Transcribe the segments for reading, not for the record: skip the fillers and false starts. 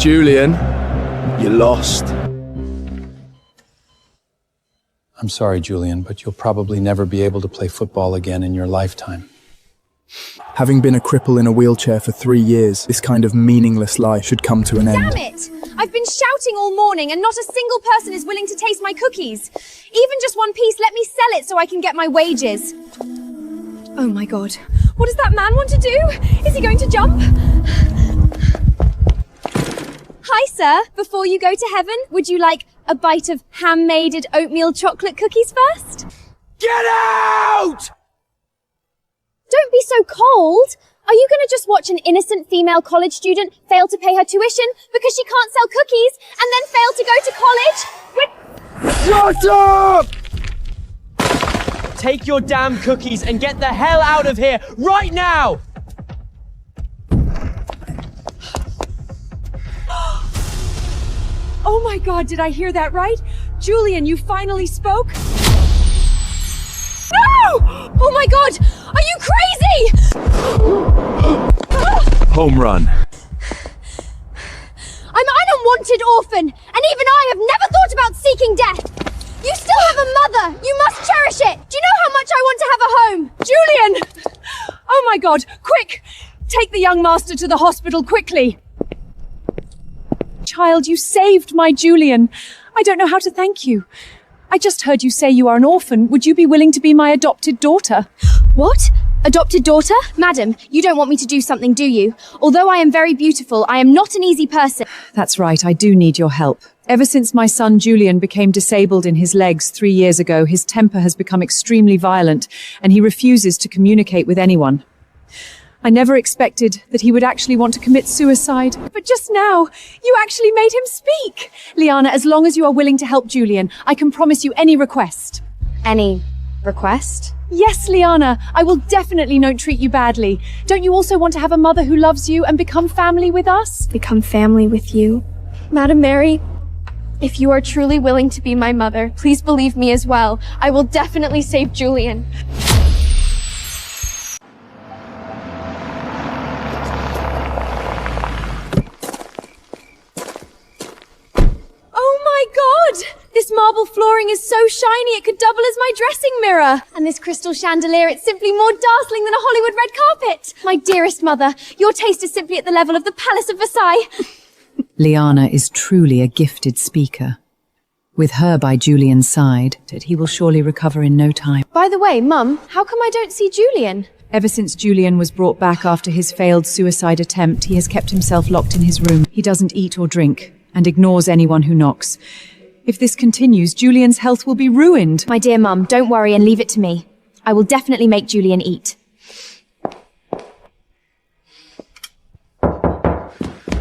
Julian, you lost. I'm sorry, Julian, but you'll probably never be able to play football again in your lifetime. Having been a cripple in a wheelchair for 3 years, this kind of meaningless life should come to an end. Damn it! I've been shouting all morning and not a single person is willing to taste my cookies. Even just one piece, let me sell it so I can get my wages. Oh my god. What does that man want to do? Is he going to jump? Hi, sir. Before you go to heaven, would you like a bite of handmade oatmeal chocolate cookies first? Get out! Don't be so cold. Are you going to just watch an innocent female college student fail to pay her tuition because she can't sell cookies and then fail to go to college? Shut up! Take your damn cookies and get the hell out of here right now! Oh my god, did I hear that right? Julian, you finally spoke? No! Oh my god! Are you crazy? Home run. I'm an unwanted orphan, and even I have never thought about seeking death. You still have a mother. You must cherish it. Do you know how much I want to have a home? Julian! Oh my god, quick! Take the young master to the hospital quickly. Child, you saved my Julian. I don't know how to thank you. I just heard you say you are an orphan. Would you be willing to be my adopted daughter? What? Adopted daughter? Madam, you don't want me to do something, do you? Although I am very beautiful, I am not an easy person. That's right, I do need your help. Ever since my son Julian became disabled in his legs 3 years ago, his temper has become extremely violent, and he refuses to communicate with anyone. I never expected that he would actually want to commit suicide. But just now, you actually made him speak. Liana, as long as you are willing to help Julian, I can promise you any request. Any request? Yes, Liana, I will definitely not treat you badly. Don't you also want to have a mother who loves you and become family with us? Become family with you? Madam Mary, if you are truly willing to be my mother, please believe me as well. I will definitely save Julian. This marble flooring is so shiny it could double as my dressing mirror. And this crystal chandelier, it's simply more dazzling than a Hollywood red carpet. My dearest mother, your taste is simply at the level of the Palace of Versailles. Liana is truly a gifted speaker. With her by Julian's side, he will surely recover in no time. By the way, Mum, how come I don't see Julian? Ever since Julian was brought back after his failed suicide attempt, he has kept himself locked in his room. He doesn't eat or drink, and ignores anyone who knocks. If this continues, Julian's health will be ruined. My dear Mum, don't worry and leave it to me. I will definitely make Julian eat.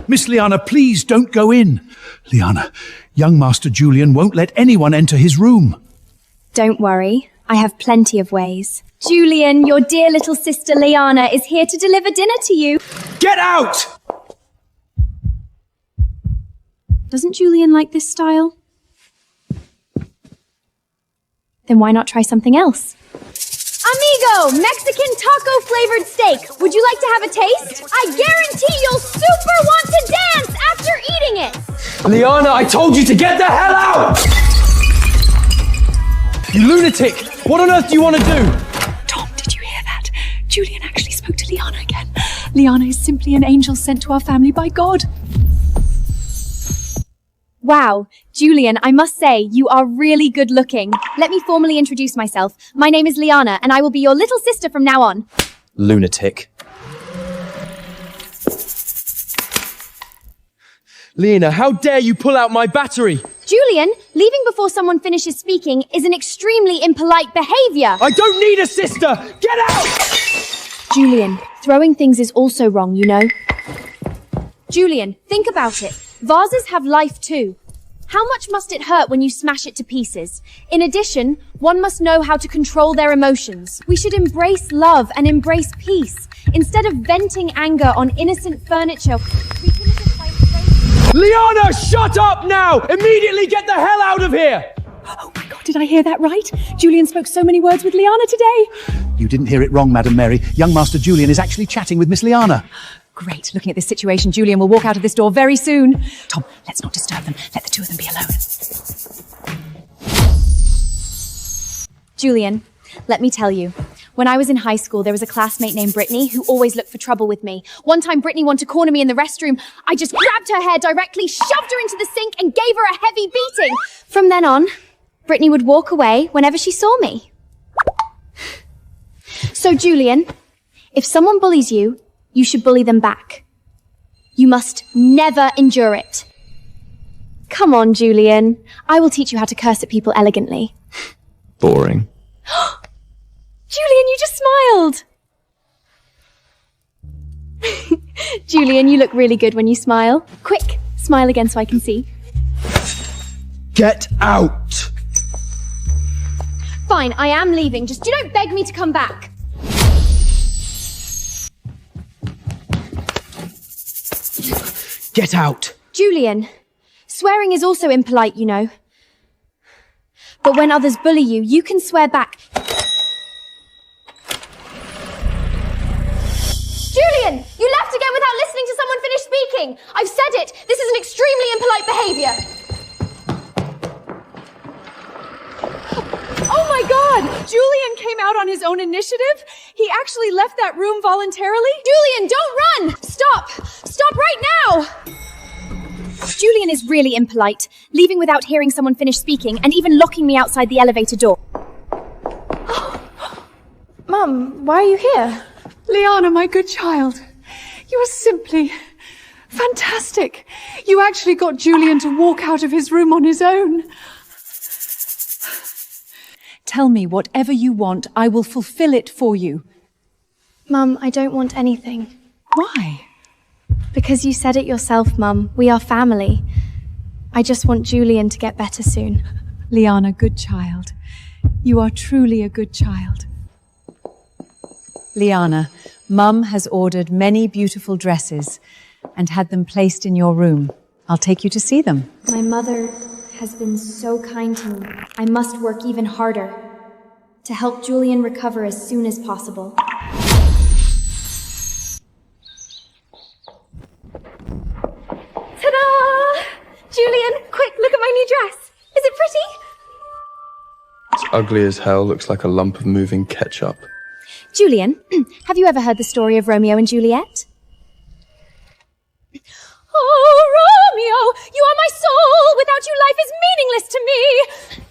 Miss Liana, please don't go in. Liana, young Master Julian won't let anyone enter his room. Don't worry, I have plenty of ways. Julian, your dear little sister Liana is here to deliver dinner to you. Get out! Doesn't Julian like this style? Then why not try something else? Amigo, Mexican taco-flavored steak. Would you like to have a taste? I guarantee you'll super want to dance after eating it. Liana, I told you to get the hell out! You lunatic! What on earth do you want to do? Tom, did you hear that? Julian actually spoke to Liana again. Liana is simply an angel sent to our family by God. Wow, Julian, I must say, you are really good looking. Let me formally introduce myself. My name is Liana, and I will be your little sister from now on. Lunatic. Lena, how dare you pull out my battery? Julian, leaving before someone finishes speaking is an extremely impolite behavior. I don't need a sister! Get out! Julian, throwing things is also wrong, you know. Julian, think about it. Vases have life too. How much must it hurt when you smash it to pieces? In addition, one must know how to control their emotions. We should embrace love and embrace peace. Instead of venting anger on innocent furniture, we can Liana, shut up now! Immediately get the hell out of here! Oh my God, did I hear that right? Julian spoke so many words with Liana today. You didn't hear it wrong, Madam Mary. Young Master Julian is actually chatting with Miss Liana. Great. Looking at this situation, Julian will walk out of this door very soon. Tom, let's not disturb them. Let the two of them be alone. Julian, let me tell you. When I was in high school, there was a classmate named Brittany who always looked for trouble with me. One time, Brittany wanted to corner me in the restroom. I just grabbed her hair directly, shoved her into the sink, and gave her a heavy beating. From then on, Brittany would walk away whenever she saw me. So, Julian, if someone bullies you, you should bully them back. You must never endure it. Come on, Julian. I will teach you how to curse at people elegantly. Boring. Julian, you just smiled. Julian, you look really good when you smile. Quick, smile again so I can see. Get out! Fine, I am leaving. Just don't beg me to come back. Get out! Julian, swearing is also impolite, you know. But when others bully you, you can swear back. Julian, you left again without listening to someone finish speaking. I've said it. This is an extremely impolite behavior. Oh my God! Julian came out on his own initiative? He actually left that room voluntarily? Julian, don't run! Stop! Stop right now! Julian is really impolite, leaving without hearing someone finish speaking and even locking me outside the elevator door. Mum, why are you here? Liana, my good child, you are simply fantastic. You actually got Julian to walk out of his room on his own. Tell me whatever you want, I will fulfill it for you. Mum, I don't want anything. Why? Because you said it yourself, Mum. We are family. I just want Julian to get better soon. Liana, good child. You are truly a good child. Liana, Mum has ordered many beautiful dresses and had them placed in your room. I'll take you to see them. My mother has been so kind to me. I must work even harder to help Julian recover as soon as possible. Ta-da! Julian, quick, look at my new dress. Is it pretty? It's ugly as hell, looks like a lump of moving ketchup. Julian, have you ever heard the story of Romeo and Juliet? Oh, Romeo, you are my soul. Without you, life is meaningless to me.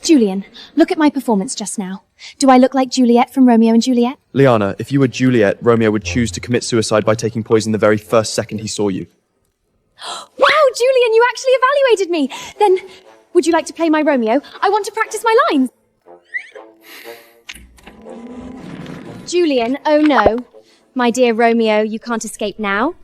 Julian, look at my performance just now. Do I look like Juliet from Romeo and Juliet? Liana, if you were Juliet, Romeo would choose to commit suicide by taking poison the very first second he saw you. Wow, Julian, you actually evaluated me. Then, would you like to play my Romeo? I want to practice my lines. Julian, oh no. My dear Romeo, you can't escape now.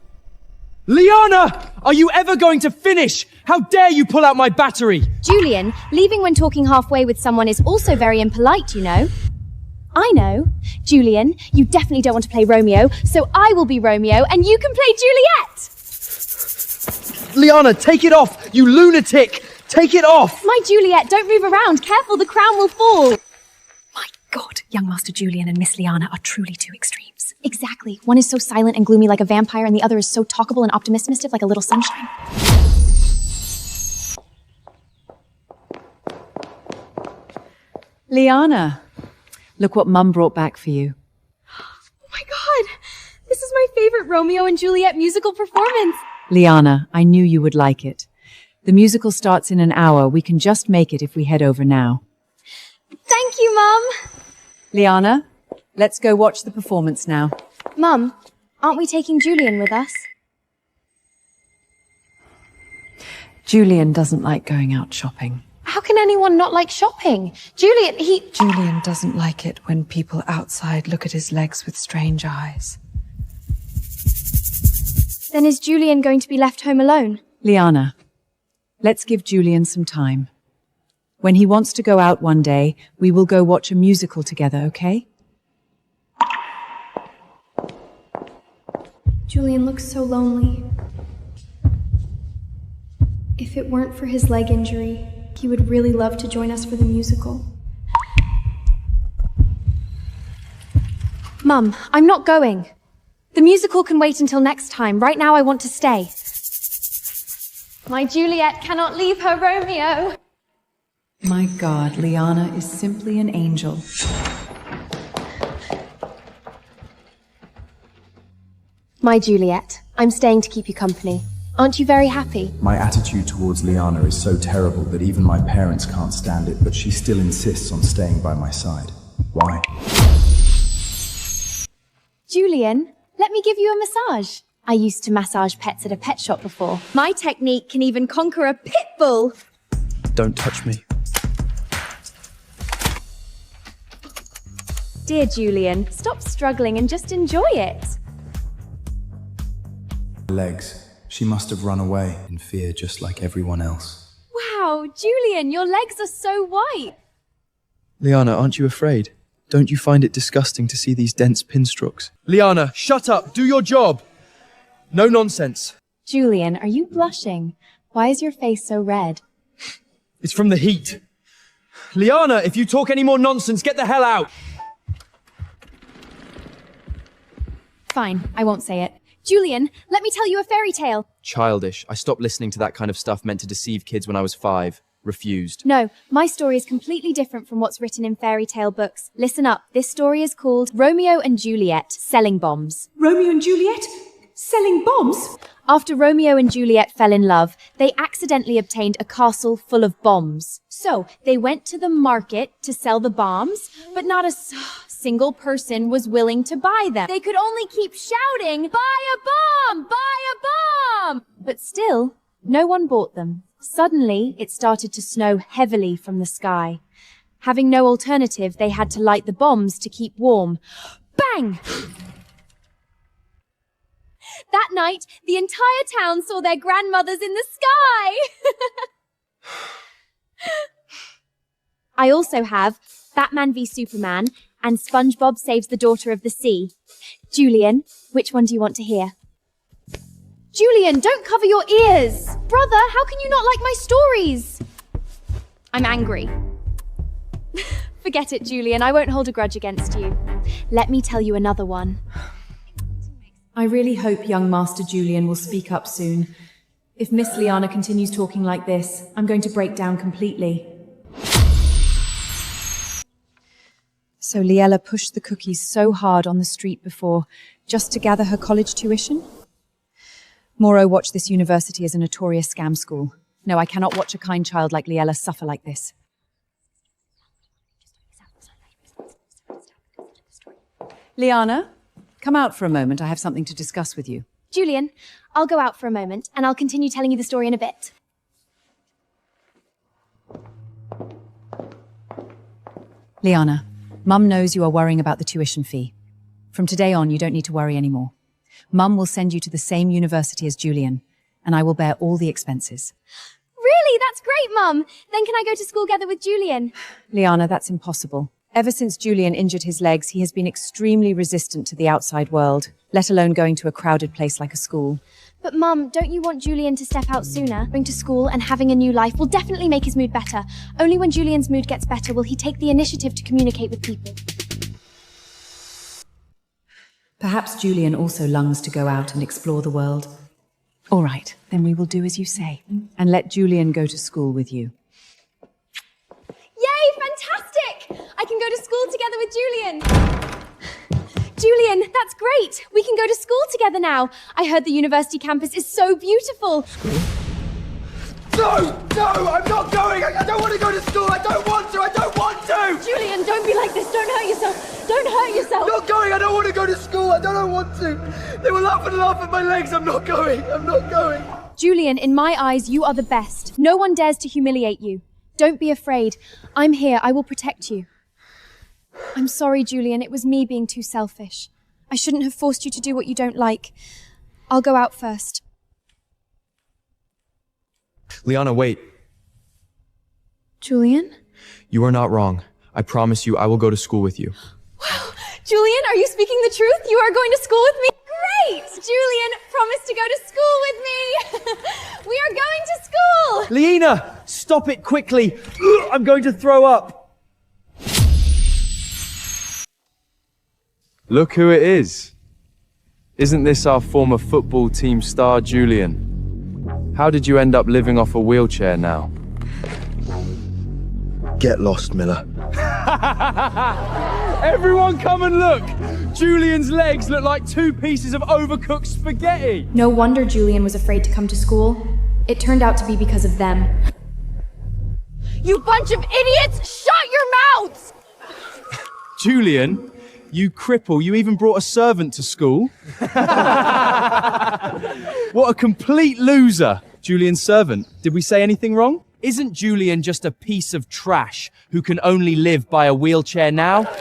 Liana! Are you ever going to finish? How dare you pull out my battery? Julian, leaving when talking halfway with someone is also very impolite, you know. I know. Julian, you definitely don't want to play Romeo, so I will be Romeo and you can play Juliet! Liana, take it off, you lunatic! Take it off! My Juliet, don't move around. Careful, the crown will fall. My God, young Master Julian and Miss Liana are truly two extremes. Exactly. One is so silent and gloomy like a vampire, and the other is so talkable and optimistic like a little sunshine. Liana, look what Mum brought back for you. Oh my God! This is my favorite Romeo and Juliet musical performance. Liana, I knew you would like it. The musical starts in an hour. We can just make it if we head over now. Thank you, Mum. Liana, let's go watch the performance now. Mum, aren't we taking Julian with us? Julian doesn't like going out shopping. How can anyone not like shopping? Julian doesn't like it when people outside look at his legs with strange eyes. Then is Julian going to be left home alone? Liana, let's give Julian some time. When he wants to go out one day, we will go watch a musical together, okay? Julian looks so lonely. If it weren't for his leg injury, he would really love to join us for the musical. Mum, I'm not going. The musical can wait until next time. Right now I want to stay. My Juliet cannot leave her Romeo. My God, Liana is simply an angel. My Juliet, I'm staying to keep you company. Aren't you very happy? My attitude towards Liana is so terrible that even my parents can't stand it, but she still insists on staying by my side. Why? Julian, let me give you a massage. I used to massage pets at a pet shop before. My technique can even conquer a pit bull. Don't touch me. Dear Julian, stop struggling and just enjoy it. Legs. She must have run away in fear just like everyone else. Wow, Julian, your legs are so white. Liana, aren't you afraid? Don't you find it disgusting to see these dense pinstrokes? Liana, shut up! Do your job! No nonsense. Julian, are you blushing? Why is your face so red? It's from the heat. Liana, if you talk any more nonsense, get the hell out! Fine, I won't say it. Julian, let me tell you a fairy tale. Childish. I stopped listening to that kind of stuff meant to deceive kids when I was 5. Refused. No, my story is completely different from what's written in fairy tale books. Listen up, this story is called Romeo and Juliet, Selling Bombs. Romeo and Juliet? Selling bombs? After Romeo and Juliet fell in love, they accidentally obtained a castle full of bombs. So, they went to the market to sell the bombs, but not a single person was willing to buy them. They could only keep shouting, "Buy a bomb! Buy a bomb!" But still, no one bought them. Suddenly, it started to snow heavily from the sky. Having no alternative, they had to light the bombs to keep warm. Bang! That night, the entire town saw their grandmothers in the sky! I also have Batman v Superman and SpongeBob Saves the Daughter of the Sea. Julian, which one do you want to hear? Julian, don't cover your ears! Brother, how can you not like my stories? I'm angry. Forget it, Julian. I won't hold a grudge against you. Let me tell you another one. I really hope young Master Julian will speak up soon. If Miss Liana continues talking like this, I'm going to break down completely. So Liella pushed the cookies so hard on the street before, just to gather her college tuition? Moro watched this university as a notorious scam school. No, I cannot watch a kind child like Liella suffer like this. Liana, come out for a moment. I have something to discuss with you. Julian, I'll go out for a moment, and I'll continue telling you the story in a bit. Liana, Mum knows you are worrying about the tuition fee. From today on, you don't need to worry anymore. Mum will send you to the same university as Julian, and I will bear all the expenses. Really? That's great, Mum! Then can I go to school together with Julian? Liana, that's impossible. Ever since Julian injured his legs, he has been extremely resistant to the outside world, let alone going to a crowded place like a school. But Mum, don't you want Julian to step out sooner? Going to school and having a new life will definitely make his mood better. Only when Julian's mood gets better will he take the initiative to communicate with people. Perhaps Julian also longs to go out and explore the world. All right, then we will do as you say, and let Julian go to school with you. Yay, fantastic! I can go to school together with Julian. Julian, that's great! We can go to school together now. I heard the university campus is so beautiful. No! No! I'm not going! I don't want to go to school! I don't want to! I don't want to! Julian, don't be like this! Don't hurt yourself! Don't hurt yourself! I'm not going! I don't want to go to school! I don't want to! They will laugh and laugh at my legs! I'm not going! I'm not going! Julian, in my eyes, you are the best. No one dares to humiliate you. Don't be afraid. I'm here. I will protect you. I'm sorry, Julian. It was me being too selfish. I shouldn't have forced you to do what you don't like. I'll go out first. Liana, wait. Julian? You are not wrong. I promise you I will go to school with you. Wow! Julian, are you speaking the truth? You are going to school with me? Great! Julian, promise to go to school with me! We are going to school! Liana, stop it quickly! I'm going to throw up! Look who it is. Isn't this our former football team star, Julian? How did you end up living off a wheelchair now? Get lost, Miller. Everyone come and look! Julian's legs look like 2 pieces of overcooked spaghetti! No wonder Julian was afraid to come to school. It turned out to be because of them. You bunch of idiots! Shut your mouths! Julian, you cripple, you even brought a servant to school? What a complete loser! Julian's servant, did we say anything wrong? Isn't Julian just a piece of trash who can only live by a wheelchair now? Dare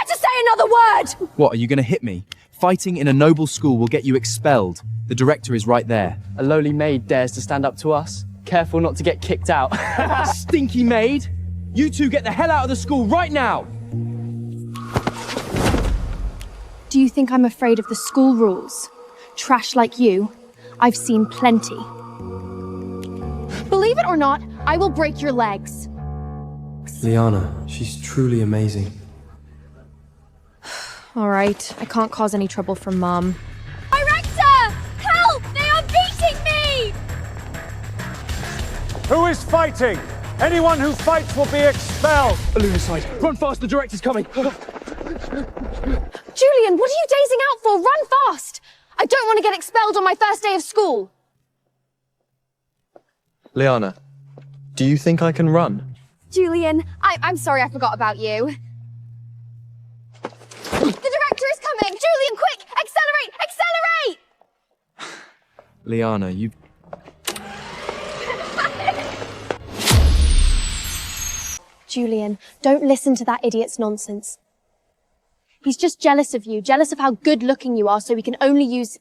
to say another word! What, are you gonna hit me? Fighting in a noble school will get you expelled. The director is right there. A lowly maid dares to stand up to us. Careful not to get kicked out. Stinky maid! You two get the hell out of the school right now! Do you think I'm afraid of the school rules? Trash like you, I've seen plenty. Believe it or not, I will break your legs. Liana, she's truly amazing. All right, I can't cause any trouble for Mom. Director! Help! They are beating me! Who is fighting? Anyone who fights will be expelled! Lunacide, run fast, the director's coming! Julian, what are you dazing out for? Run fast! I don't want to get expelled on my first day of school. Liana, do you think I can run? Julian, I'm sorry I forgot about you. The director is coming! Julian, quick! Accelerate! Accelerate! Liana, you... Julian, don't listen to that idiot's nonsense. He's just jealous of you, jealous of how good-looking you are, so he can only use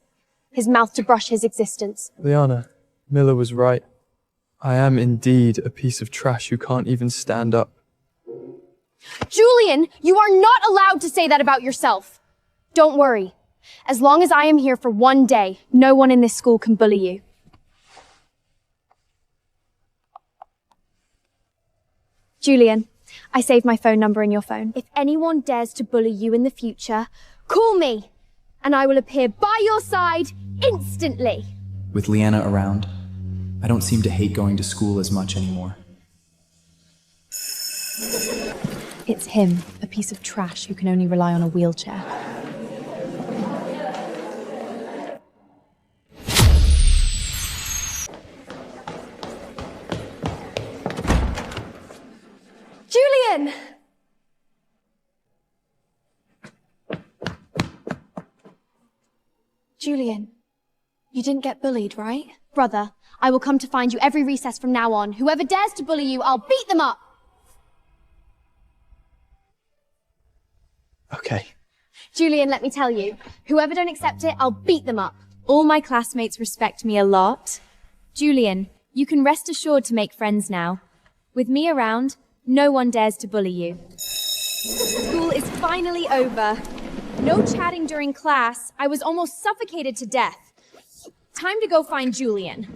his mouth to brush his existence. Liana, Miller was right. I am indeed a piece of trash who can't even stand up. Julian, you are not allowed to say that about yourself. Don't worry. As long as I am here for one day, no one in this school can bully you. Julian, I saved my phone number in your phone. If anyone dares to bully you in the future, call me, and I will appear by your side instantly. With Liana around, I don't seem to hate going to school as much anymore. It's him, a piece of trash who can only rely on a wheelchair. Julian! Julian, you didn't get bullied, right? Brother, I will come to find you every recess from now on. Whoever dares to bully you, I'll beat them up! Okay. Julian, let me tell you, whoever don't accept it, I'll beat them up. All my classmates respect me a lot. Julian, you can rest assured to make friends now. With me around, no one dares to bully you. School is finally over. No chatting during class. I was almost suffocated to death. Time to go find Julian.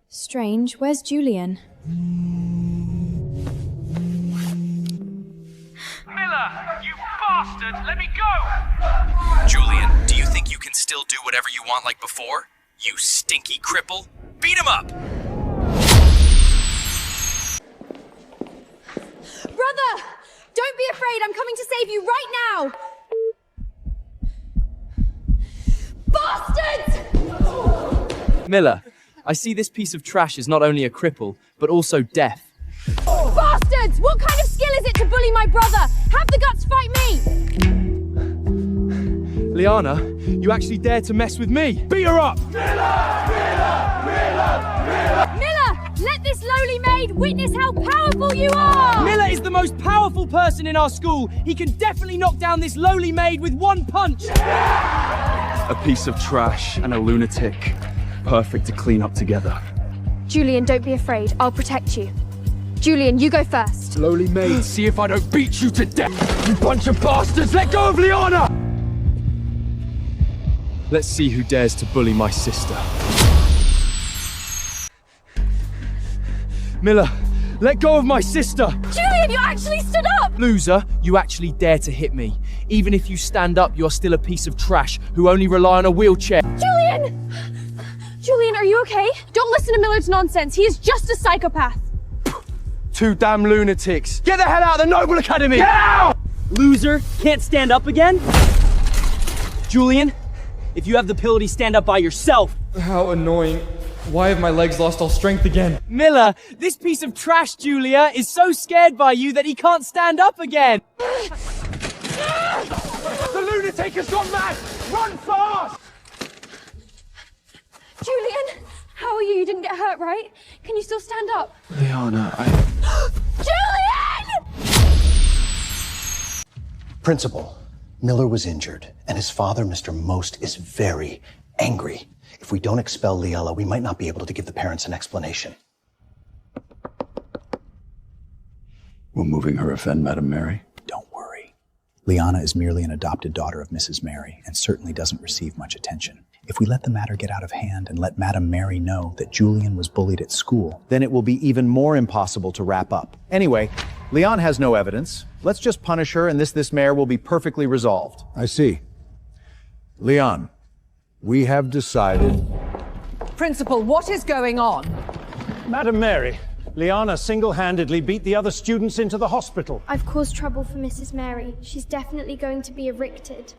Strange, where's Julian? Miller, you bastard! Let me go! Julian, do you think you can still do whatever you want like before? You stinky cripple! Beat him up! Brother! Don't be afraid, I'm coming to save you right now! Bastards! Miller, I see this piece of trash is not only a cripple, but also deaf. Bastards! What kind of skill is it to bully my brother? Have the guts fight me! Liana, you actually dare to mess with me? Beat her up! Miller! Let this lowly maid witness how powerful you are! Miller is the most powerful person in our school. He can definitely knock down this lowly maid with one punch. A piece of trash and a lunatic. Perfect to clean up together. Julian, don't be afraid. I'll protect you. Julian, you go first. Lowly maid, see if I don't beat you to death. You bunch of bastards, let go of Liana! Let's see who dares to bully my sister. Miller, let go of my sister! Julian! Julian, you actually stood up! Loser, you actually dare to hit me. Even if you stand up, you're still a piece of trash who only rely on a wheelchair. Julian! Julian, are you okay? Don't listen to Millard's nonsense. He is just a psychopath. Two damn lunatics. Get the hell out of the Noble Academy! Get out! Loser, can't stand up again? Julian, if you have the ability, stand up by yourself. How annoying. Why have my legs lost all strength again? Miller, this piece of trash, Julia, is so scared by you that he can't stand up again. The lunatic has gone mad! Run fast! Julian, how are you? You didn't get hurt, right? Can you still stand up? Liana, Julian! Principal, Miller was injured, and his father, Mr. Most, is very angry. If we don't expel Liella, we might not be able to give the parents an explanation. Will moving her offend Madame Mary? Don't worry. Liana is merely an adopted daughter of Mrs. Mary and certainly doesn't receive much attention. If we let the matter get out of hand and let Madame Mary know that Julian was bullied at school, then it will be even more impossible to wrap up. Anyway, Leon has no evidence. Let's just punish her and this mayor will be perfectly resolved. I see. Leon, we have decided... Principal, what is going on? Madam Mary, Liana single-handedly beat the other students into the hospital. I've caused trouble for Mrs. Mary. She's definitely going to be evicted.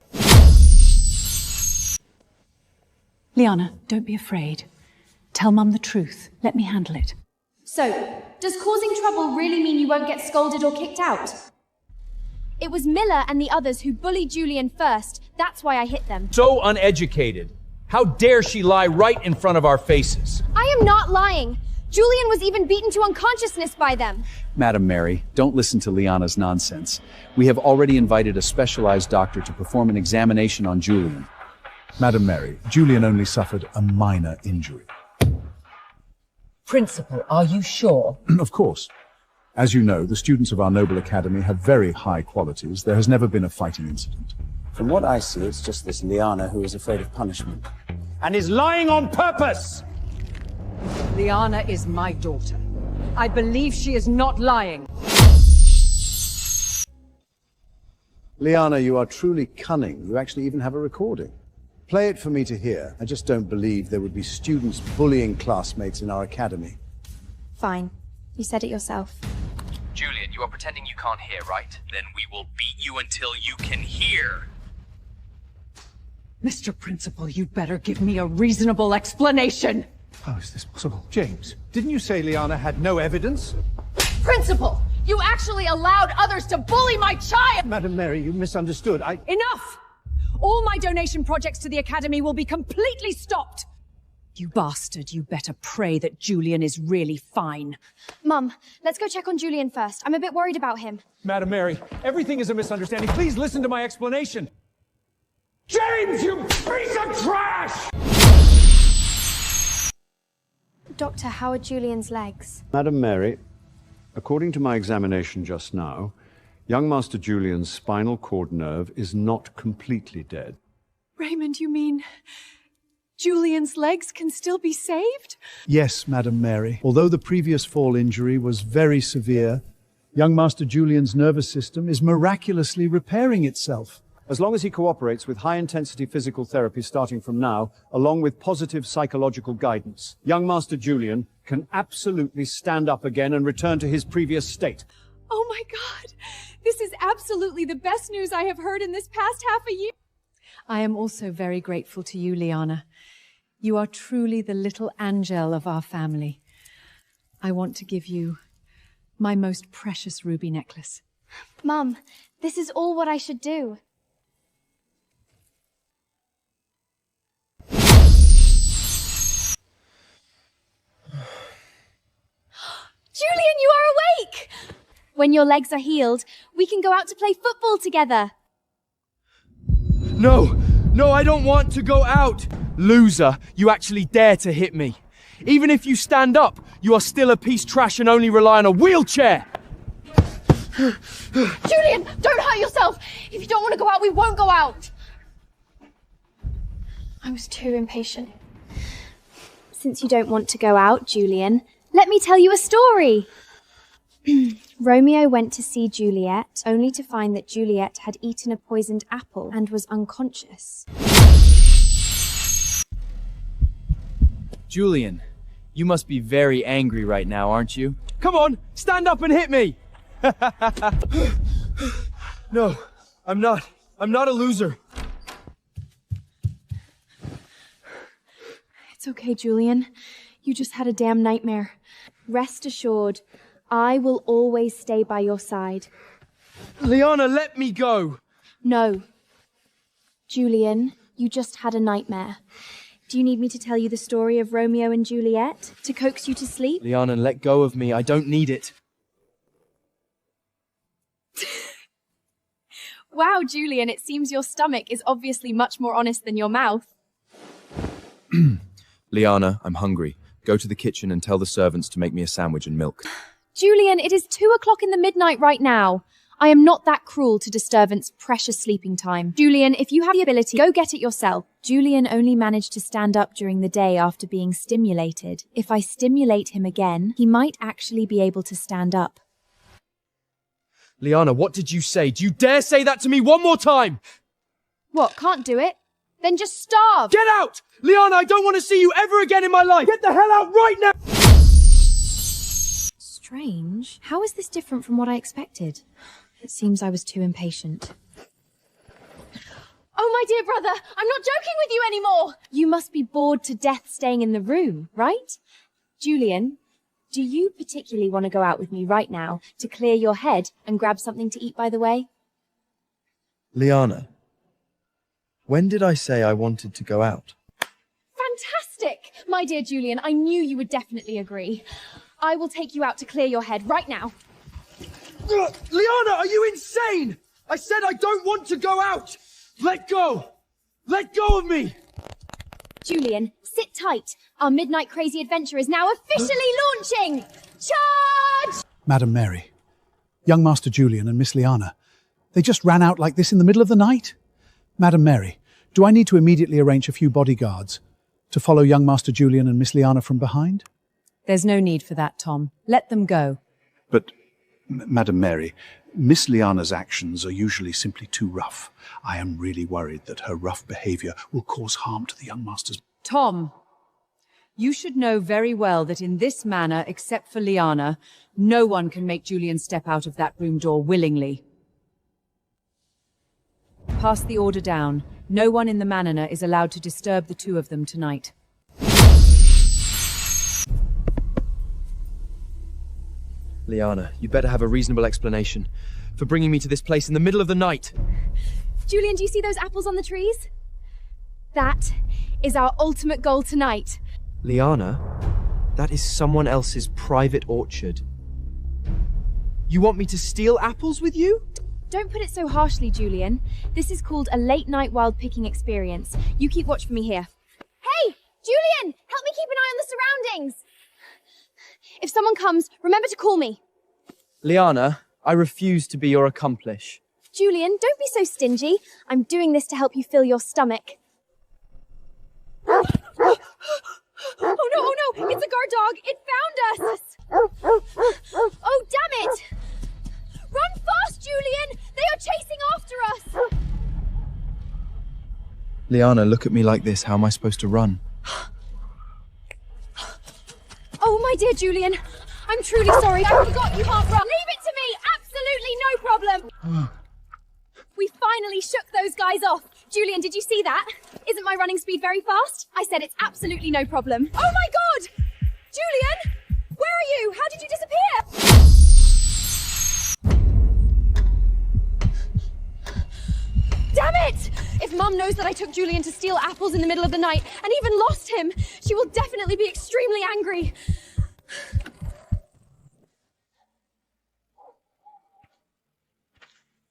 Liana, don't be afraid. Tell Mum the truth. Let me handle it. So, does causing trouble really mean you won't get scolded or kicked out? It was Miller and the others who bullied Julian first. That's why I hit them. So uneducated. How dare she lie right in front of our faces? I am not lying. Julian was even beaten to unconsciousness by them. Madame Mary, don't listen to Liana's nonsense. We have already invited a specialized doctor to perform an examination on Julian. Madame Mary, Julian only suffered a minor injury. Principal, are you sure? Of course. As you know, the students of our Noble Academy have very high qualities. There has never been a fighting incident. From what I see, it's just this Liana who is afraid of punishment. And is lying on purpose! Liana is my daughter. I believe she is not lying. Liana, you are truly cunning. You actually even have a recording. Play it for me to hear. I just don't believe there would be students bullying classmates in our academy. Fine. You said it yourself. Julian, you are pretending you can't hear, right? Then we will beat you until you can hear. Mr. Principal, you better give me a reasonable explanation. How is this possible? James, didn't you say Liana had no evidence? Principal, you actually allowed others to bully my child! Madam Mary, you misunderstood. Enough! All my donation projects to the Academy will be completely stopped! You bastard, you better pray that Julian is really fine. Mum, let's go check on Julian first. I'm a bit worried about him. Madam Mary, everything is a misunderstanding. Please listen to my explanation. James, you piece of trash! Doctor, how are Julian's legs? Madam Mary, according to my examination just now, young Master Julian's spinal cord nerve is not completely dead. Raymond, you mean Julian's legs can still be saved? Yes, Madam Mary. Although the previous fall injury was very severe, young Master Julian's nervous system is miraculously repairing itself. As long as he cooperates with high-intensity physical therapy starting from now, along with positive psychological guidance, young Master Julian can absolutely stand up again and return to his previous state. Oh my God! This is absolutely the best news I have heard in this past half a year. I am also very grateful to you, Liana. You are truly the little angel of our family. I want to give you my most precious ruby necklace. Mum, this is all what I should do. Julian, you are awake! When your legs are healed, we can go out to play football together. No, I don't want to go out. Loser, you actually dare to hit me. Even if you stand up, you are still a piece of trash and only rely on a wheelchair. Julian, don't hurt yourself. If you don't want to go out, we won't go out. I was too impatient. Since you don't want to go out, Julian, let me tell you a story. Romeo went to see Juliet, only to find that Juliet had eaten a poisoned apple and was unconscious. Julian, you must be very angry right now, aren't you? Come on, stand up and hit me! No, I'm not. I'm not a loser. It's okay, Julian. You just had a damn nightmare. Rest assured, I will always stay by your side. Liana, let me go! No. Julian, you just had a nightmare. Do you need me to tell you the story of Romeo and Juliet to coax you to sleep? Liana, let go of me. I don't need it. Wow, Julian, it seems your stomach is obviously much more honest than your mouth. Liana, I'm hungry. Go to the kitchen and tell the servants to make me a sandwich and milk. Julian, it is 2 o'clock in the midnight right now. I am not that cruel to disturbance precious sleeping time. Julian, if you have the ability, go get it yourself. Julian only managed to stand up during the day after being stimulated. If I stimulate him again, he might actually be able to stand up. Liana, what did you say? Do you dare say that to me one more time? What, can't do it? Then just starve! Get out! Liana, I don't want to see you ever again in my life! Get the hell out right now! Strange. How is this different from what I expected? It seems I was too impatient. Oh, my dear brother, I'm not joking with you anymore! You must be bored to death staying in the room, right? Julian, do you particularly want to go out with me right now to clear your head and grab something to eat by the way? Liana, when did I say I wanted to go out? Fantastic! My dear Julian, I knew you would definitely agree. I will take you out to clear your head right now. Liana, are you insane? I said I don't want to go out! Let go! Let go of me! Julian, sit tight. Our midnight crazy adventure is now officially launching! Charge! Madam Mary, young Master Julian and Miss Liana, they just ran out like this in the middle of the night? Madam Mary, do I need to immediately arrange a few bodyguards to follow young Master Julian and Miss Liana from behind? There's no need for that, Tom. Let them go. But, Madam Mary, Miss Liana's actions are usually simply too rough. I am really worried that her rough behavior will cause harm to the young Master's... Tom, you should know very well that in this manor, except for Liana, no one can make Julian step out of that room door willingly. Pass the order down. No one in the manor is allowed to disturb the two of them tonight. Liana, you better have a reasonable explanation for bringing me to this place in the middle of the night. Julian, do you see those apples on the trees? That is our ultimate goal tonight. Liana, that is someone else's private orchard. You want me to steal apples with you? Don't put it so harshly, Julian. This is called a late-night wild picking experience. You keep watch for me here. Hey! Julian! Help me keep an eye on the surroundings! If someone comes, remember to call me. Liana, I refuse to be your accomplice. Julian, don't be so stingy. I'm doing this to help you fill your stomach. Oh no, it's a guard dog. It found us. Oh, damn it. Run fast, Julian. They are chasing after us. Liana, look at me like this. How am I supposed to run? Oh, my dear Julian. I'm truly sorry. I forgot you can't run. Leave it to me. Absolutely no problem. We finally shook those guys off. Julian, did you see that? Isn't my running speed very fast? I said it's absolutely no problem. Oh my god! Julian! Where are you? How did you disappear? Damn it! If Mum knows that I took Julian to steal apples in the middle of the night and even lost him, she will definitely be extremely angry.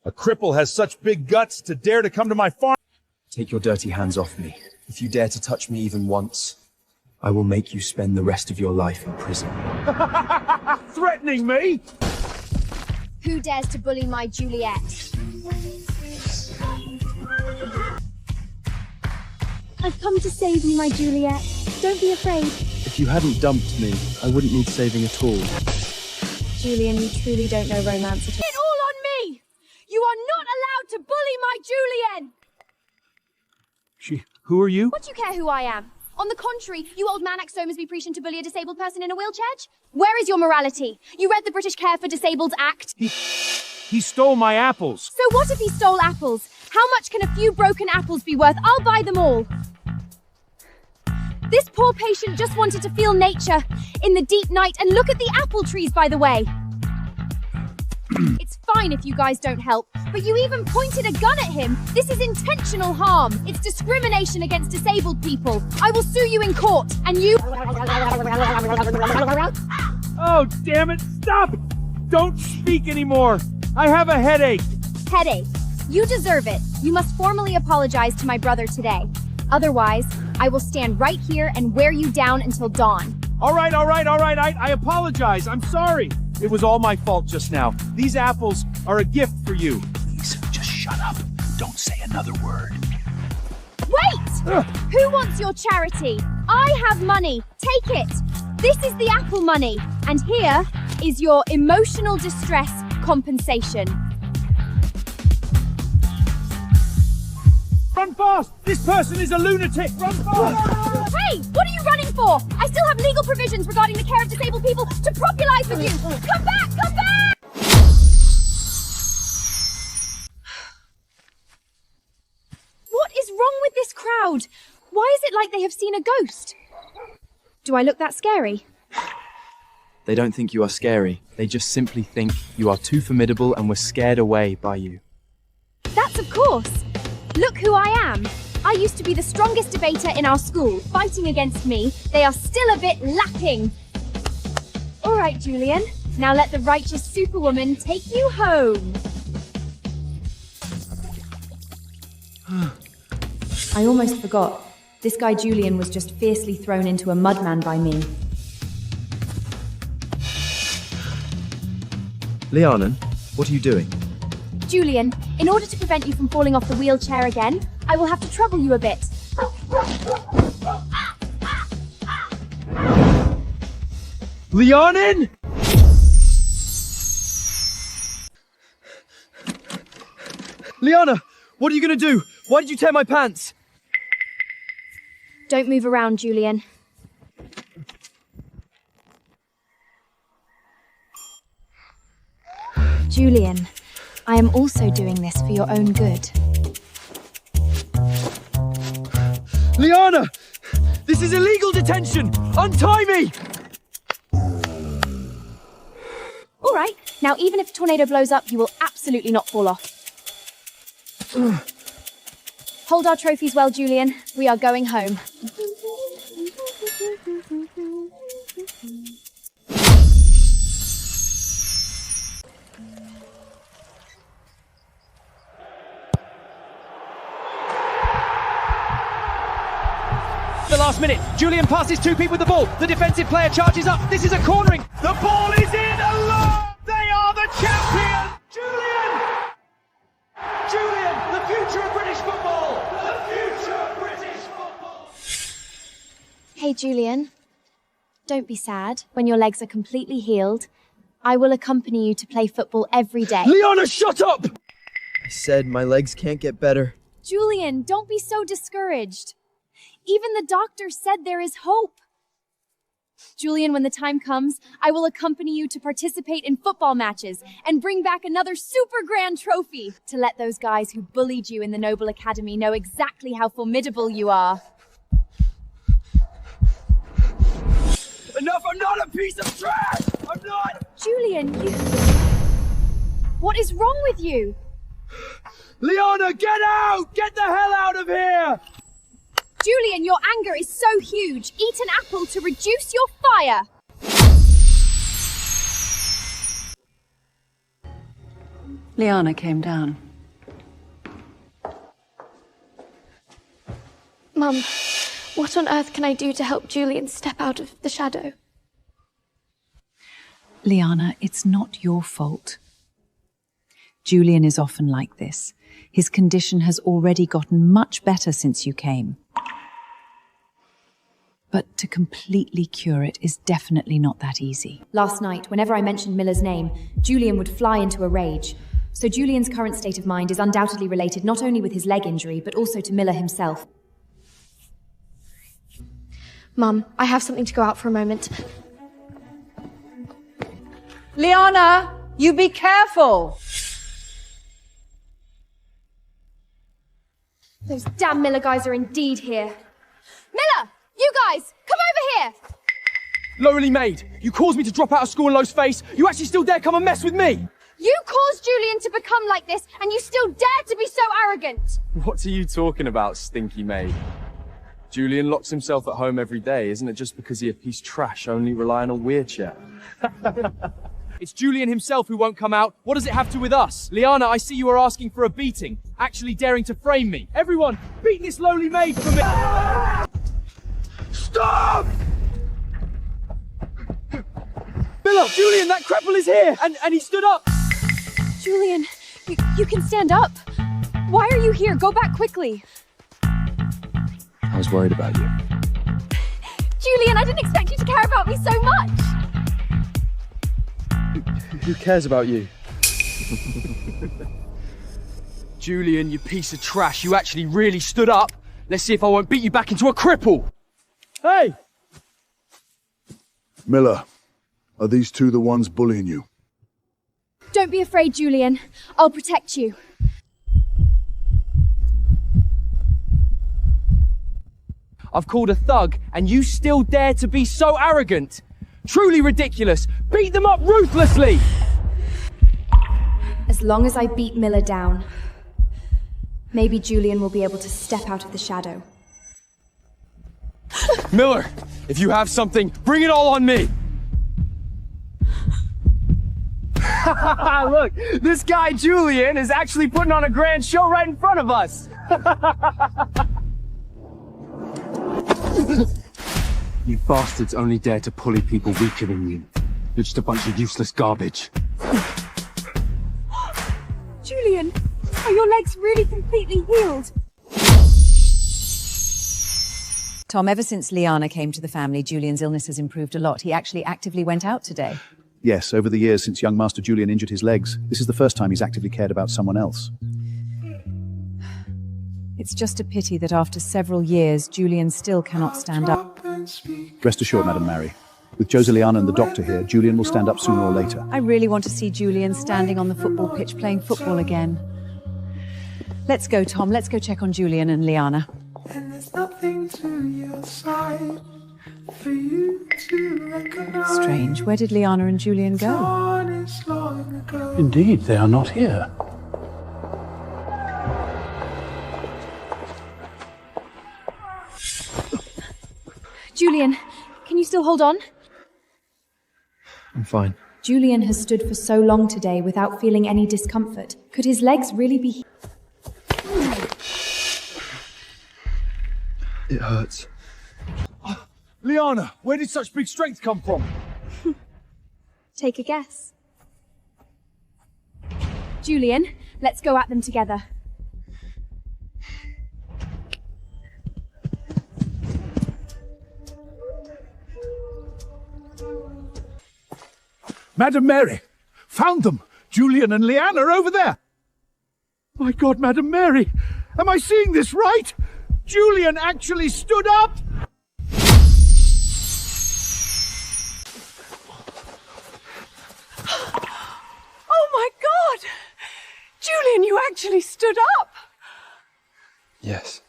A cripple has such big guts to dare to come to my farm. Take your dirty hands off me. If you dare to touch me even once, I will make you spend the rest of your life in prison. Threatening me? Who dares to bully my Juliet? I've come to save you, my Juliet. Don't be afraid. If you hadn't dumped me, I wouldn't need saving at all. Julian, you truly don't know romance at all. It all on me! You are not allowed to bully my Julian! Who are you? What do you care who I am? On the contrary, you old man axomas be preaching to bully a disabled person in a wheelchair? Where is your morality? You read the British Care for Disabled Act? He stole my apples. So what if he stole apples? How much can a few broken apples be worth? I'll buy them all. This poor patient just wanted to feel nature in the deep night, and look at the apple trees, by the way. It's fine if you guys don't help, but you even pointed a gun at him. This is intentional harm. It's discrimination against disabled people. I will sue you in court, and you... Oh, damn it, stop! Don't speak anymore. I have a headache. Headache. You deserve it. You must formally apologize to my brother today. Otherwise, I will stand right here and wear you down until dawn. All right. I apologize. I'm sorry. It was all my fault just now. These apples are a gift for you. Please, just shut up. Don't say another word. Wait! Who wants your charity? I have money. Take it. This is the apple money. And here is your emotional distress compensation. Run fast! This person is a lunatic! Run fast! Hey! What are you running for? I still have legal provisions regarding the care of disabled people to propylize with you! Come back! Come back! What is wrong with this crowd? Why is it like they have seen a ghost? Do I look that scary? They don't think you are scary. They just simply think you are too formidable and were scared away by you. That's of course. Look who I am. I used to be the strongest debater in our school. Fighting against me, they are still a bit lacking. All right, Julian. Now let the righteous superwoman take you home. I almost forgot. This guy Julian was just fiercely thrown into a mudman by me. Liana, what are you doing? Julian, in order to prevent you from falling off the wheelchair again, I will have to trouble you a bit. Lianin! Liana, what are you gonna do? Why did you tear my pants? Don't move around, Julian. Julian, I am also doing this for your own good. Liana! This is illegal detention! Untie me! All right, now even if a tornado blows up, you will absolutely not fall off. Hold our trophies well, Julian. We are going home. The last minute, Julian passes two people with the ball. The defensive player charges up. This is a cornering. The ball is in alone. They are the champions. Julian, the future of British football. The future of British football. Hey, Julian. Don't be sad. When your legs are completely healed, I will accompany you to play football every day. Liana, shut up! I said my legs can't get better. Julian, don't be so discouraged. Even the doctor said there is hope. Julian, when the time comes, I will accompany you to participate in football matches and bring back another super grand trophy to let those guys who bullied you in the Noble Academy know exactly how formidable you are. Enough! I'm not a piece of trash! I'm not! Julian, you... What is wrong with you? Liana, get out! Get the hell out of here! Julian, your anger is so huge. Eat an apple to reduce your fire. Liana came down. Mum, what on earth can I do to help Julian step out of the shadow? Liana, it's not your fault. Julian is often like this. His condition has already gotten much better since you came. But to completely cure it is definitely not that easy. Last night, whenever I mentioned Miller's name, Julian would fly into a rage. So Julian's current state of mind is undoubtedly related not only with his leg injury, but also to Miller himself. Mum, I have something to go out for a moment. Liana, you be careful! Those damn Miller guys are indeed here. Miller! You guys! Come over here! Lowly maid, you caused me to drop out of school in Lowe's face. You actually still dare come and mess with me? You caused Julian to become like this, and you still dare to be so arrogant! What are you talking about, stinky maid? Julian locks himself at home every day. Isn't it just because he a piece trash, only relying on wheelchair? It's Julian himself who won't come out. What does it have to with us? Liana, I see you are asking for a beating, actually daring to frame me. Everyone, beat this lowly maid for me! Stop! Miller, Julian, that cripple is here! And he stood up! Julian, you can stand up. Why are you here? Go back quickly. I was worried about you. Julian, I didn't expect you to care about me so much. Who cares about you? Julian, you piece of trash. You actually really stood up. Let's see if I won't beat you back into a cripple. Hey! Miller, are these two the ones bullying you? Don't be afraid, Julian. I'll protect you. I've called a thug, and you still dare to be so arrogant. Truly ridiculous. Beat them up ruthlessly! As long as I beat Miller down, maybe Julian will be able to step out of the shadow. Miller, if you have something, bring it all on me! Look, this guy Julian is actually putting on a grand show right in front of us. You bastards only dare to bully people weaker than you. You're just a bunch of useless garbage. Julian, are your legs really completely healed? Tom, ever since Liana came to the family, Julian's illness has improved a lot. He actually actively went out today. Yes, over the years since young Master Julian injured his legs, this is the first time he's actively cared about someone else. It's just a pity that after several years, Julian still cannot stand up. Rest assured, Madam Mary. With Joseliana and the doctor here, Julian will stand up sooner or later. I really want to see Julian standing on the football pitch playing football again. Let's go, Tom. Let's go check on Julian and Liana. And there's nothing to your side for you to recognize. Strange. Where did Liana and Julian go? Indeed, they are not here. Julian, can you still hold on? I'm fine. Julian has stood for so long today without feeling any discomfort. Could his legs really be... It hurts. Liana, where did such big strength come from? Take a guess. Julian, let's go at them together. Madam Mary! Found them! Julian and Liana are over there! My God, Madam Mary! Am I seeing this right? Julian actually stood up! Oh my God! Julian, you actually stood up! Yes.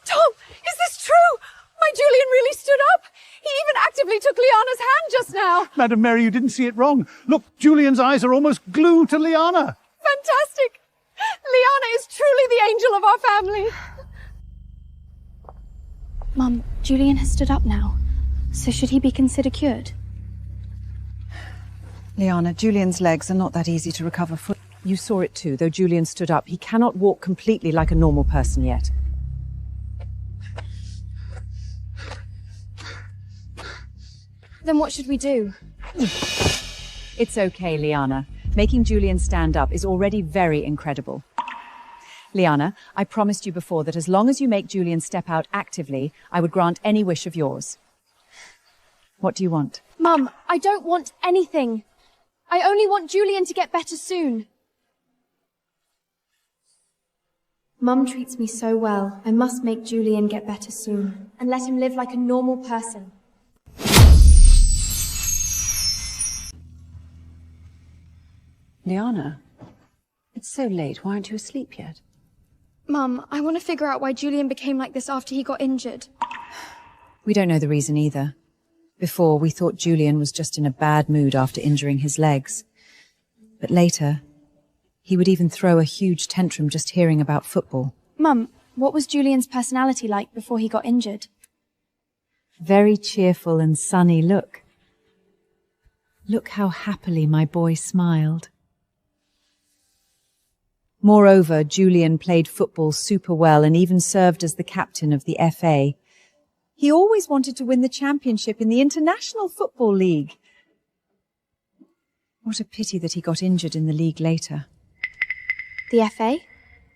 Tom, is this true? My Julian really stood up? He even actively took Liana's hand just now. Madam Mary, you didn't see it wrong. Look, Julian's eyes are almost glued to Liana. Fantastic! Liana is truly the angel of our family. Mum, Julian has stood up now. So should he be considered cured? Liana, Julian's legs are not that easy to recover from. You saw it too, though Julian stood up. He cannot walk completely like a normal person yet. Then what should we do? It's okay, Liana. Making Julian stand up is already very incredible. Liana, I promised you before that as long as you make Julian step out actively, I would grant any wish of yours. What do you want? Mum, I don't want anything. I only want Julian to get better soon. Mum treats me so well. I must make Julian get better soon and let him live like a normal person. Liana, it's so late. Why aren't you asleep yet? Mum, I want to figure out why Julian became like this after he got injured. We don't know the reason either. Before, we thought Julian was just in a bad mood after injuring his legs. But later, he would even throw a huge tantrum just hearing about football. Mum, what was Julian's personality like before he got injured? Very cheerful and sunny look. Look how happily my boy smiled. Moreover, Julian played football super well and even served as the captain of the FA. He always wanted to win the championship in the International Football League. What a pity that he got injured in the league later. The FA?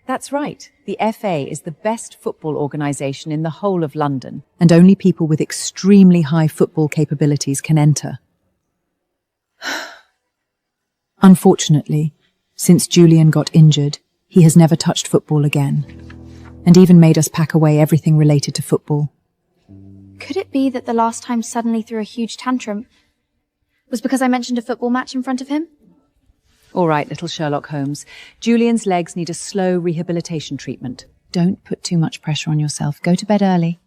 That's right. The FA is the best football organisation in the whole of London, and only people with extremely high football capabilities can enter. Unfortunately, since Julian got injured, he has never touched football again, and even made us pack away everything related to football. Could it be that the last time suddenly threw a huge tantrum was because I mentioned a football match in front of him? All right, little Sherlock Holmes. Julian's legs need a slow rehabilitation treatment. Don't put too much pressure on yourself. Go to bed early.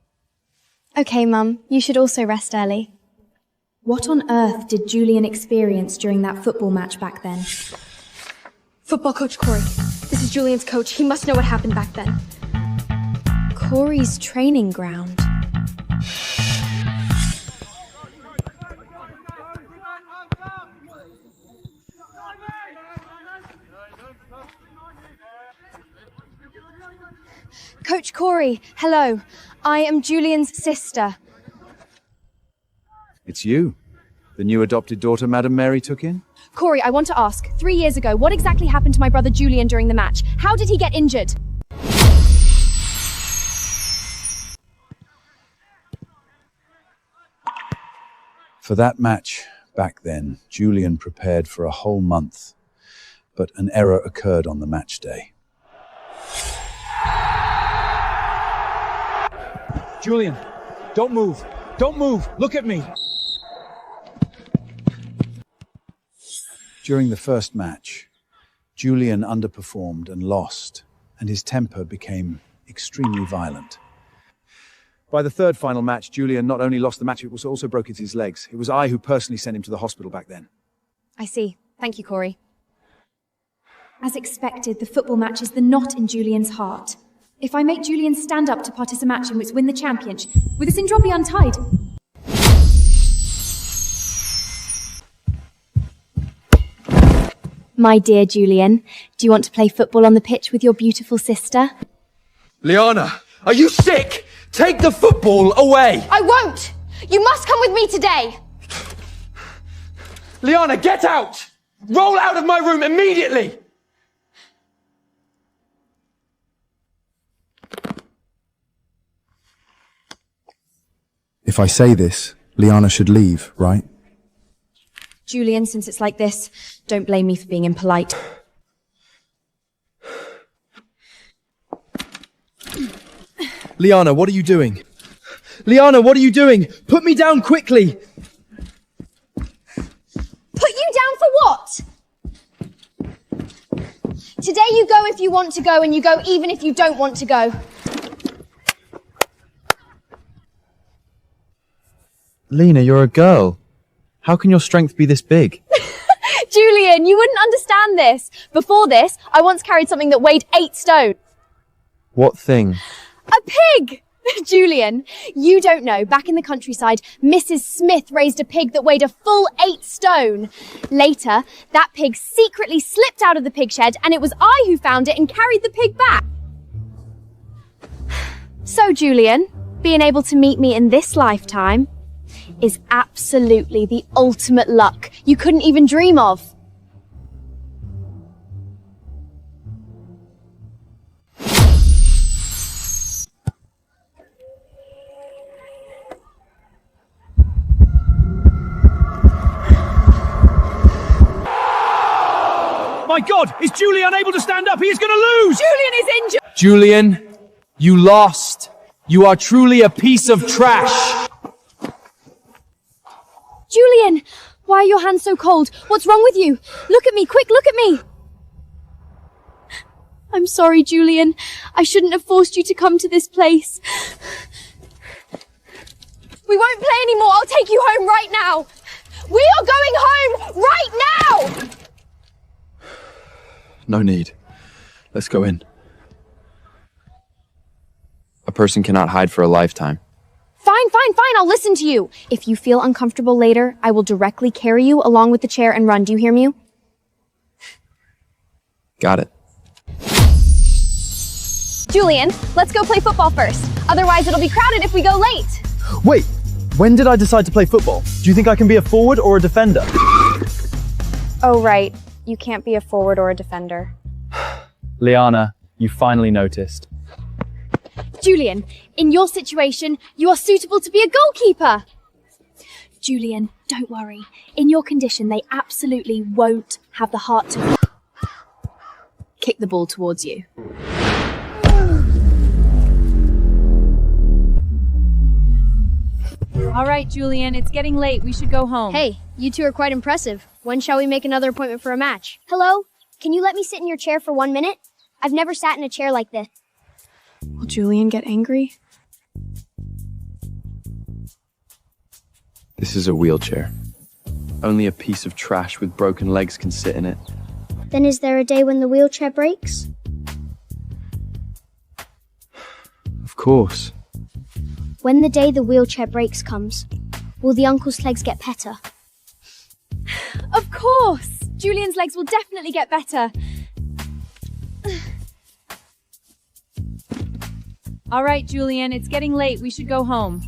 Okay, Mum. You should also rest early. What on earth did Julian experience during that football match back then? Football coach Corey. This is Julian's coach. He must know what happened back then. Corey's training ground. Coach Corey, hello. I am Julian's sister. It's you, the new adopted daughter Madame Mary took in? Corey, I want to ask, 3 years ago, what exactly happened to my brother Julian during the match? How did he get injured? For that match, back then, Julian prepared for a whole month, but an error occurred on the match day. Julian, don't move. Don't move. Look at me. During the first match, Julian underperformed and lost, and his temper became extremely violent. By the third final match, Julian not only lost the match, it also broke his legs. It was I who personally sent him to the hospital back then. I see. Thank you, Corey. As expected, the football match is the knot in Julian's heart. If I make Julian stand up to participate in a match in which win the championship, will this indrop be untied? My dear Julian, do you want to play football on the pitch with your beautiful sister? Liana, are you sick? Take the football away! I won't! You must come with me today! Liana, get out! Roll out of my room immediately! If I say this, Liana should leave, right? Julian, since it's like this, don't blame me for being impolite. Liana, what are you doing? Liana, what are you doing? Put me down quickly! Put you down for what? Today you go if you want to go, and you go even if you don't want to go. Lena, you're a girl. How can your strength be this big? Julian, you wouldn't understand this. Before this, I once carried something that weighed 8 stone. What thing? A pig! Julian, you don't know, back in the countryside, Mrs. Smith raised a pig that weighed a full 8 stone. Later, that pig secretly slipped out of the pig shed, and it was I who found it and carried the pig back. So, Julian, being able to meet me in this lifetime is absolutely the ultimate luck you couldn't even dream of. My God, is Julian unable to stand up? He is going to lose! Julian is injured! Julian, you lost. You are truly a piece of trash. Julian! Why are your hands so cold? What's wrong with you? Look at me, quick, look at me! I'm sorry, Julian. I shouldn't have forced you to come to this place. We won't play anymore. I'll take you home right now. We are going home right now! No need. Let's go in. A person cannot hide for a lifetime. Fine, I'll listen to you. If you feel uncomfortable later, I will directly carry you along with the chair and run. Do you hear me? Got it. Julian, let's go play football first. Otherwise, it'll be crowded if we go late. Wait, when did I decide to play football? Do you think I can be a forward or a defender? Oh, right. You can't be a forward or a defender. Liana, you finally noticed. Julian, in your situation, you are suitable to be a goalkeeper. Julian, don't worry. In your condition, they absolutely won't have the heart to kick the ball towards you. All right, Julian, it's getting late. We should go home. Hey, you two are quite impressive. When shall we make another appointment for a match? Hello? Can you let me sit in your chair for 1 minute? I've never sat in a chair like this. Will Julian get angry? This is a wheelchair. Only a piece of trash with broken legs can sit in it. Then is there a day when the wheelchair breaks? Of course. When the day the wheelchair breaks comes, will the uncle's legs get better? Of course! Julian's legs will definitely get better. All right, Julian, it's getting late. We should go home.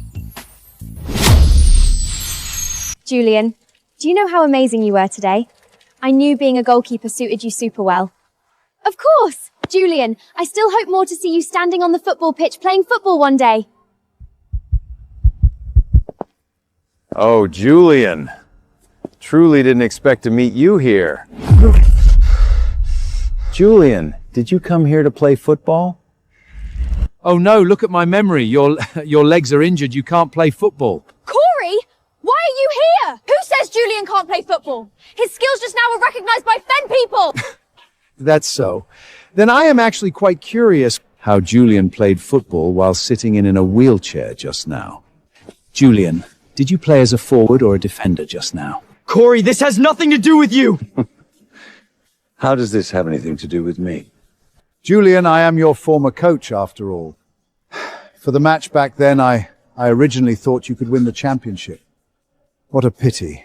Julian, do you know how amazing you were today? I knew being a goalkeeper suited you super well. Of course! Julian, I still hope more to see you standing on the football pitch playing football one day. Oh, Julian. Truly didn't expect to meet you here. Julian, did you come here to play football? Oh no, look at my memory. Your legs are injured. You can't play football. Corey? Why are you here? Who says Julian can't play football? His skills just now were recognized by Fen people! That's so. Then I am actually quite curious how Julian played football while sitting in a wheelchair just now. Julian, did you play as a forward or a defender just now? Corey, this has nothing to do with you! How does this have anything to do with me? Julian, I am your former coach, after all. For the match back then, I originally thought you could win the championship. What a pity.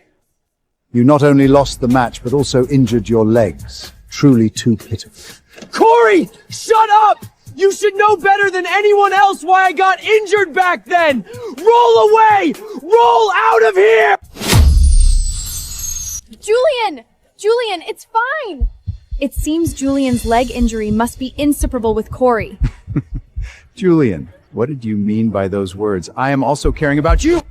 You not only lost the match, but also injured your legs. Truly too pitiful. Corey, shut up! You should know better than anyone else why I got injured back then! Roll away! Roll out of here! Julian, it's fine! It seems Julian's leg injury must be inseparable with Corey. Julian, what did you mean by those words? I am also caring about you!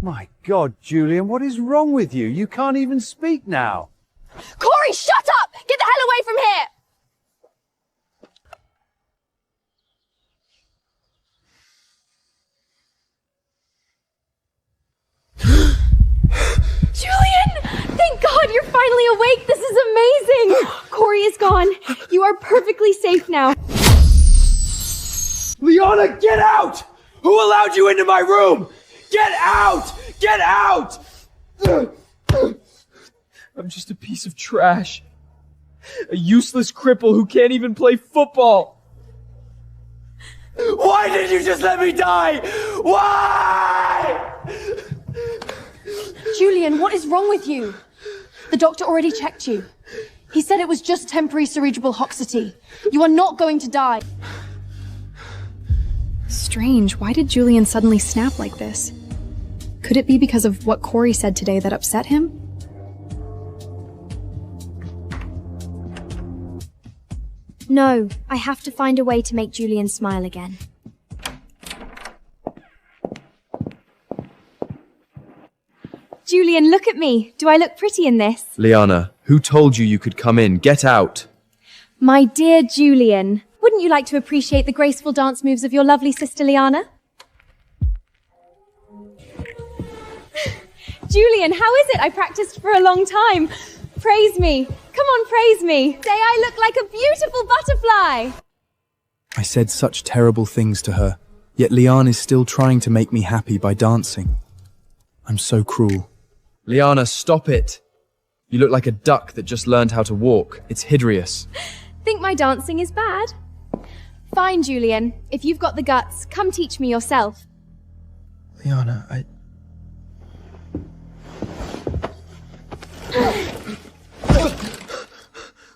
My God, Julian, what is wrong with you? You can't even speak now. Corey, shut up! Get the hell away from here! Julian! Thank God you're finally awake! This is amazing! Corey is gone. You are perfectly safe now. Liana, get out! Who allowed you into my room? Get out! Get out! I'm just a piece of trash. A useless cripple who can't even play football. Why did you just let me die? Why? Julian, what is wrong with you? The doctor already checked you. He said it was just temporary cerebral hoxity. You are not going to die. Strange. Why did Julian suddenly snap like this? Could it be because of what Corey said today that upset him? No, I have to find a way to make Julian smile again. Julian, look at me. Do I look pretty in this? Liana, Who told you you could come in? Get out! My dear Julian, wouldn't you like to appreciate the graceful dance moves of your lovely sister Liana? Julian, how is it? I practiced for a long time. Praise me. Come on, praise me. Say I look like a beautiful butterfly. I said such terrible things to her, yet Liana is still trying to make me happy by dancing. I'm so cruel. Liana, stop it! You look like a duck that just learned how to walk. It's hideous. Think my dancing is bad? Fine, Julian. If you've got the guts, come teach me yourself. Liana,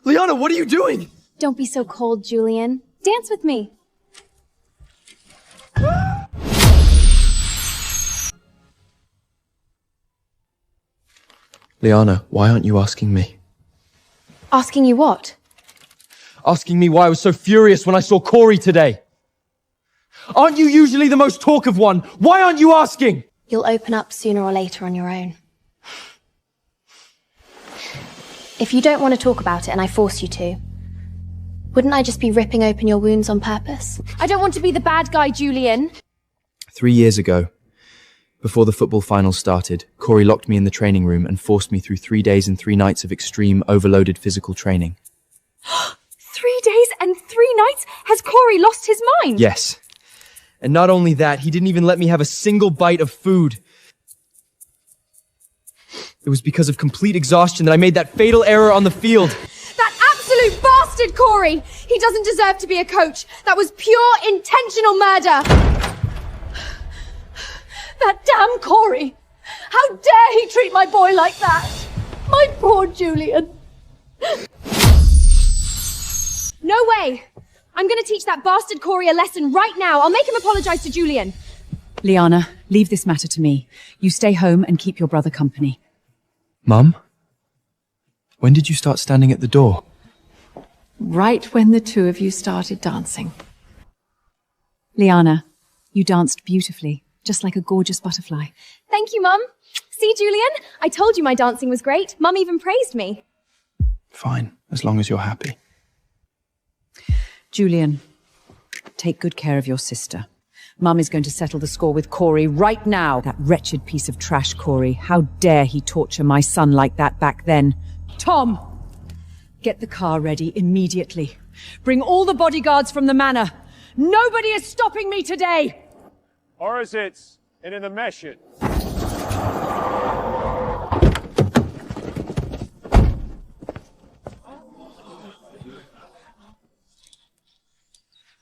Liana, what are you doing? Don't be so cold, Julian. Dance with me. Liana, why aren't you asking me? Asking you what? Asking me why I was so furious when I saw Corey today. Aren't you usually the most talkative one? Why aren't you asking? You'll open up sooner or later on your own. If you don't want to talk about it and I force you to, wouldn't I just be ripping open your wounds on purpose? I don't want to be the bad guy, Julian. 3 years ago, before the football final started, Corey locked me in the training room and forced me through 3 days and 3 nights of extreme, overloaded physical training. 3 days and 3 nights? Has Corey lost his mind? Yes. And not only that, he didn't even let me have a single bite of food. It was because of complete exhaustion that I made that fatal error on the field. That absolute bastard, Corey! He doesn't deserve to be a coach. That was pure intentional murder. That damn Corey! How dare he treat my boy like that? My poor Julian. No way! I'm gonna teach that bastard Corey a lesson right now. I'll make him apologize to Julian. Liana, leave this matter to me. You stay home and keep your brother company. Mum? When did you start standing at the door? Right when the two of you started dancing. Liana, you danced beautifully, just like a gorgeous butterfly. Thank you, Mum. See, Julian? I told you my dancing was great. Mum even praised me. Fine, as long as you're happy. Julian, take good care of your sister. Mum is going to settle the score with Corey right now. That wretched piece of trash, Corey. How dare he torture my son like that back then? Tom! Get the car ready immediately. Bring all the bodyguards from the manor. Nobody is stopping me today! Or is it in the mission?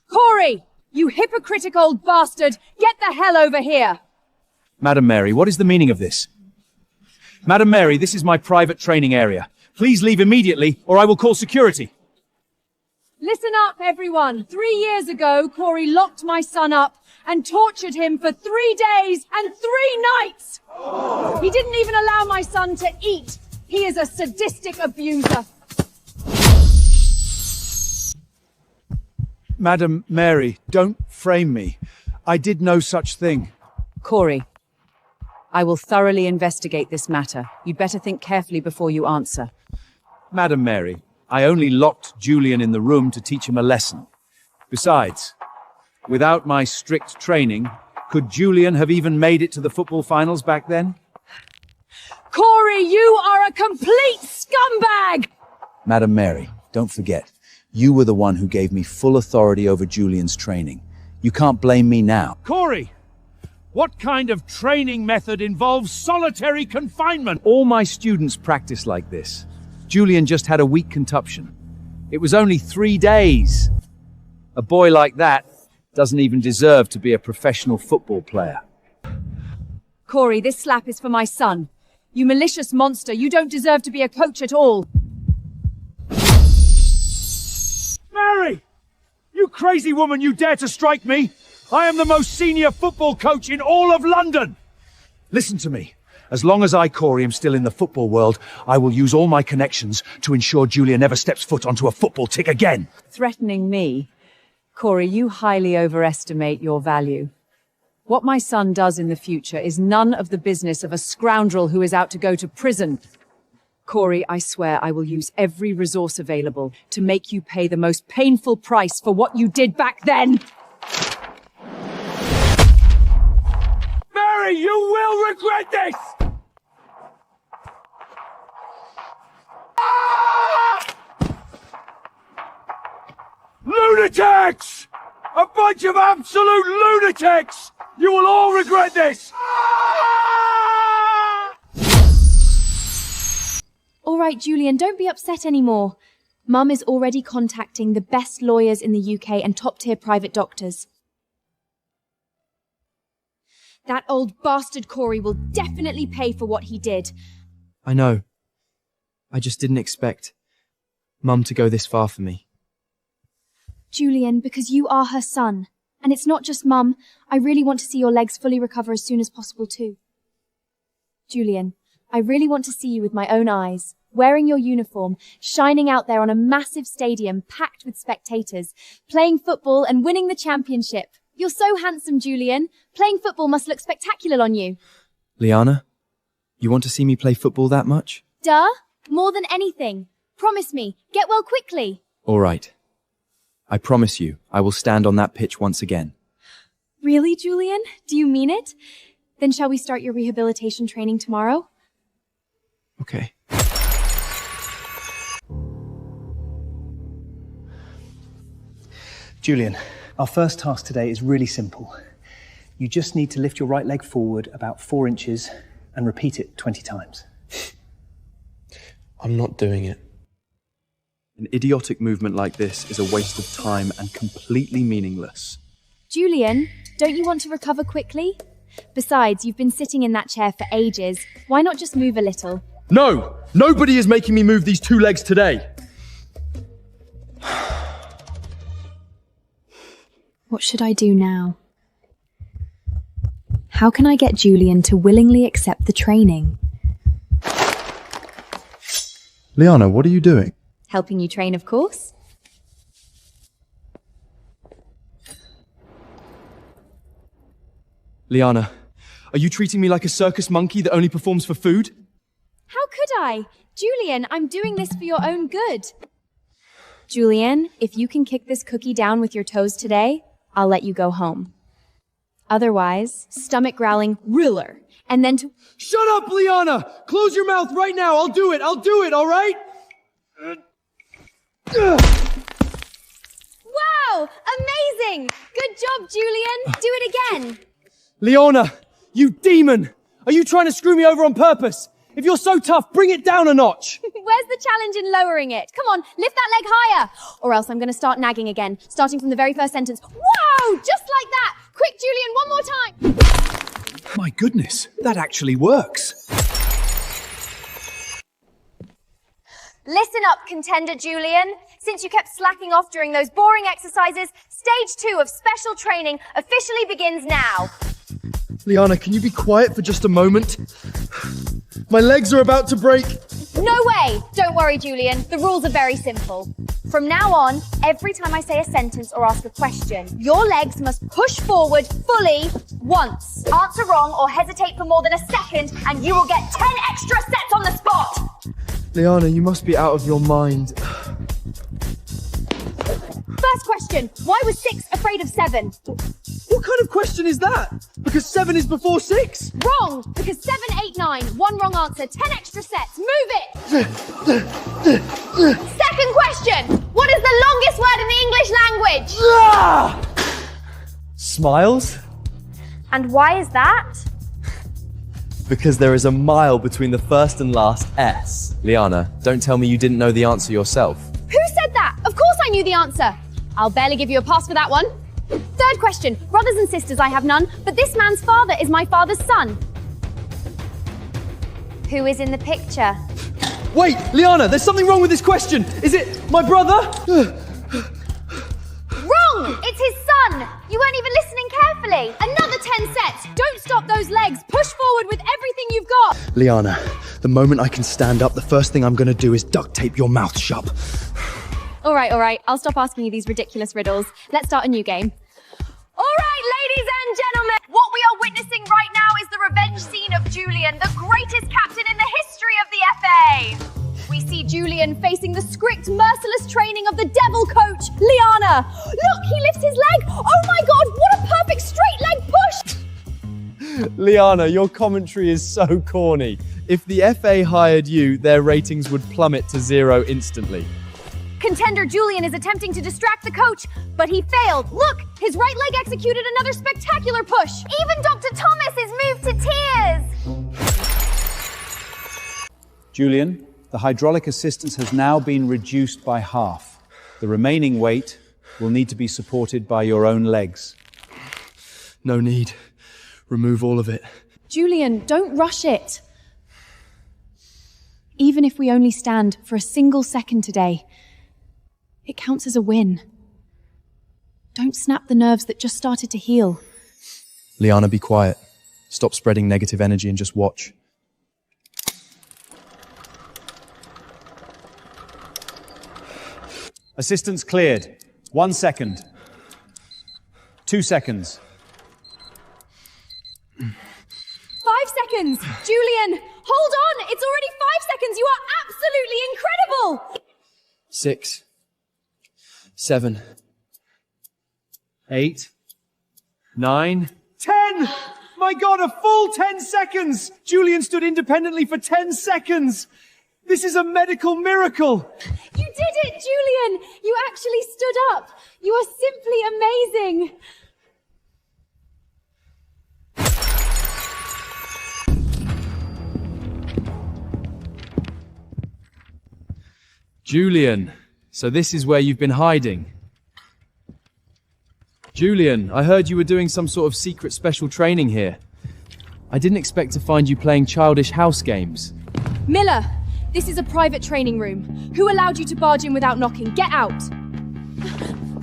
Corey! You hypocritic old bastard! Get the hell over here! Madam Mary, what is the meaning of this? Madam Mary, this is my private training area. Please leave immediately, or I will call security. Listen up, everyone. 3 years ago, Corey locked my son up and tortured him for 3 days and 3 nights! He didn't even allow my son to eat. He is a sadistic abuser. Madam Mary, don't frame me. I did no such thing. Corey, I will thoroughly investigate this matter. You'd better think carefully before you answer. Madam Mary, I only locked Julian in the room to teach him a lesson. Besides, without my strict training, could Julian have even made it to the football finals back then? Corey, you are a complete scumbag! Madam Mary, don't forget, you were the one who gave me full authority over Julian's training. You can't blame me now. Corey! What kind of training method involves solitary confinement? All my students practice like this. Julian just had a weak contusion. It was only 3 days. A boy like that doesn't even deserve to be a professional football player. Corey, this slap is for my son. You malicious monster, you don't deserve to be a coach at all. Mary! You crazy woman, you dare to strike me? I am the most senior football coach in all of London! Listen to me. As long as I, Corey, am still in the football world, I will use all my connections to ensure Julia never steps foot onto a football tick again. Threatening me? Corey, you highly overestimate your value. What my son does in the future is none of the business of a scoundrel who is out to go to prison. Corey, I swear I will use every resource available to make you pay the most painful price for what you did back then. Mary, you will regret this! Lunatics! A bunch of absolute lunatics! You will all regret this! All right, Julian, don't be upset anymore. Mum is already contacting the best lawyers in the UK and top-tier private doctors. That old bastard Corey will definitely pay for what he did. I know. I just didn't expect Mum to go this far for me. Julian, because you are her son. And it's not just Mum. I really want to see your legs fully recover as soon as possible too. Julian, I really want to see you with my own eyes, wearing your uniform, shining out there on a massive stadium packed with spectators, playing football and winning the championship. You're so handsome, Julian. Playing football must look spectacular on you. Liana, you want to see me play football that much? Duh. More than anything. Promise me. Get well quickly. All right. I promise you, I will stand on that pitch once again. Really, Julian? Do you mean it? Then shall we start your rehabilitation training tomorrow? Okay. Julian, our first task today is really simple. You just need to lift your right leg forward about 4 inches and repeat it 20 times. I'm not doing it. An idiotic movement like this is a waste of time and completely meaningless. Julian, don't you want to recover quickly? Besides, you've been sitting in that chair for ages. Why not just move a little? No! Nobody is making me move these 2 legs today! What should I do now? How can I get Julian to willingly accept the training? Liana, what are you doing? Helping you train, of course. Liana, are you treating me like a circus monkey that only performs for food? How could I? Julian, I'm doing this for your own good. Julian, if you can kick this cookie down with your toes today, I'll let you go home. Otherwise, stomach growling, ruler, and then to— Shut up, Liana! Close your mouth right now! I'll do it, all right? Wow! Amazing! Good job, Julian! Do it again! Liana, you demon! Are you trying to screw me over on purpose? If you're so tough, bring it down a notch! Where's the challenge in lowering it? Come on, lift that leg higher! Or else I'm gonna start nagging again, starting from the very first sentence. Whoa! Just like that! Quick, Julian, one more time! My goodness, that actually works. Listen up, contender Julian. Since you kept slacking off during those boring exercises, stage 2 of special training officially begins now. Liana, can you be quiet for just a moment? My legs are about to break. No way! Don't worry, Julian. The rules are very simple. From now on, every time I say a sentence or ask a question, your legs must push forward fully once. Answer wrong or hesitate for more than a second, and you will get 10 extra sets on the spot! Liana, you must be out of your mind. First question, why was 6 afraid of 7? What kind of question is that? Because 7 is before 6? Wrong, because 7, 8, 9. One wrong answer, 10 extra sets. Move it! Second question, what is the longest word in the English language? Smiles? And why is that? Because there is a mile between the first and last S. Liana, don't tell me you didn't know the answer yourself. Who said that? Of course I knew the answer. I'll barely give you a pass for that one. Third question. Brothers and sisters I have none, but this man's father is my father's son. Who is in the picture? Wait, Liana, there's something wrong with this question. Is it my brother? Wrong! It's his son! You weren't even listening carefully. Another 10 sets. Don't stop those legs. Push forward with everything you've got. Liana, the moment I can stand up, the first thing I'm going to do is duct tape your mouth shut. All right. I'll stop asking you these ridiculous riddles. Let's start a new game. All right, ladies and gentlemen, what we are witnessing right now is the revenge scene of Julian, the greatest captain in the history of the FA. Liana, your commentary is so corny. If the FA hired you, their ratings would plummet to 0 instantly. Contender Julian is attempting to distract the coach, but he failed. Look, his right leg executed another spectacular push. Even Dr. Thomas is moved to tears. Julian, the hydraulic assistance has now been reduced by half. The remaining weight will need to be supported by your own legs. No need. Remove all of it. Julian, don't rush it. Even if we only stand for a single second today, it counts as a win. Don't snap the nerves that just started to heal. Liana, be quiet. Stop spreading negative energy and just watch. Assistance cleared. 1 second. 2 seconds. 5 seconds! Julian, hold on! It's already 5 seconds! You are absolutely incredible! 6, 7, 8, 9, 10! My God, a full 10 seconds! Julian stood independently for 10 seconds! This is a medical miracle! You did it, Julian! You actually stood up! You are simply amazing! Julian, so this is where you've been hiding. Julian, I heard you were doing some sort of secret special training here. I didn't expect to find you playing childish house games. Miller, this is a private training room. Who allowed you to barge in without knocking? Get out!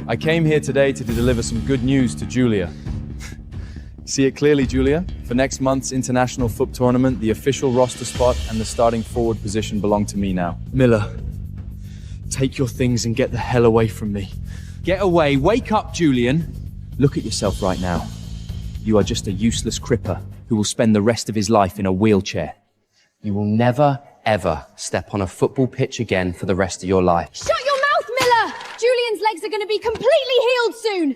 I came here today to deliver some good news to Julia. See it clearly, Julia? For next month's international FUP tournament, the official roster spot and the starting forward position belong to me now. Miller, take your things and get the hell away from me. Get away, wake up, Julian! Look at yourself right now. You are just a useless cripper who will spend the rest of his life in a wheelchair. You will never, ever step on a football pitch again for the rest of your life. Shut your mouth, Miller! Julian's legs are going to be completely healed soon!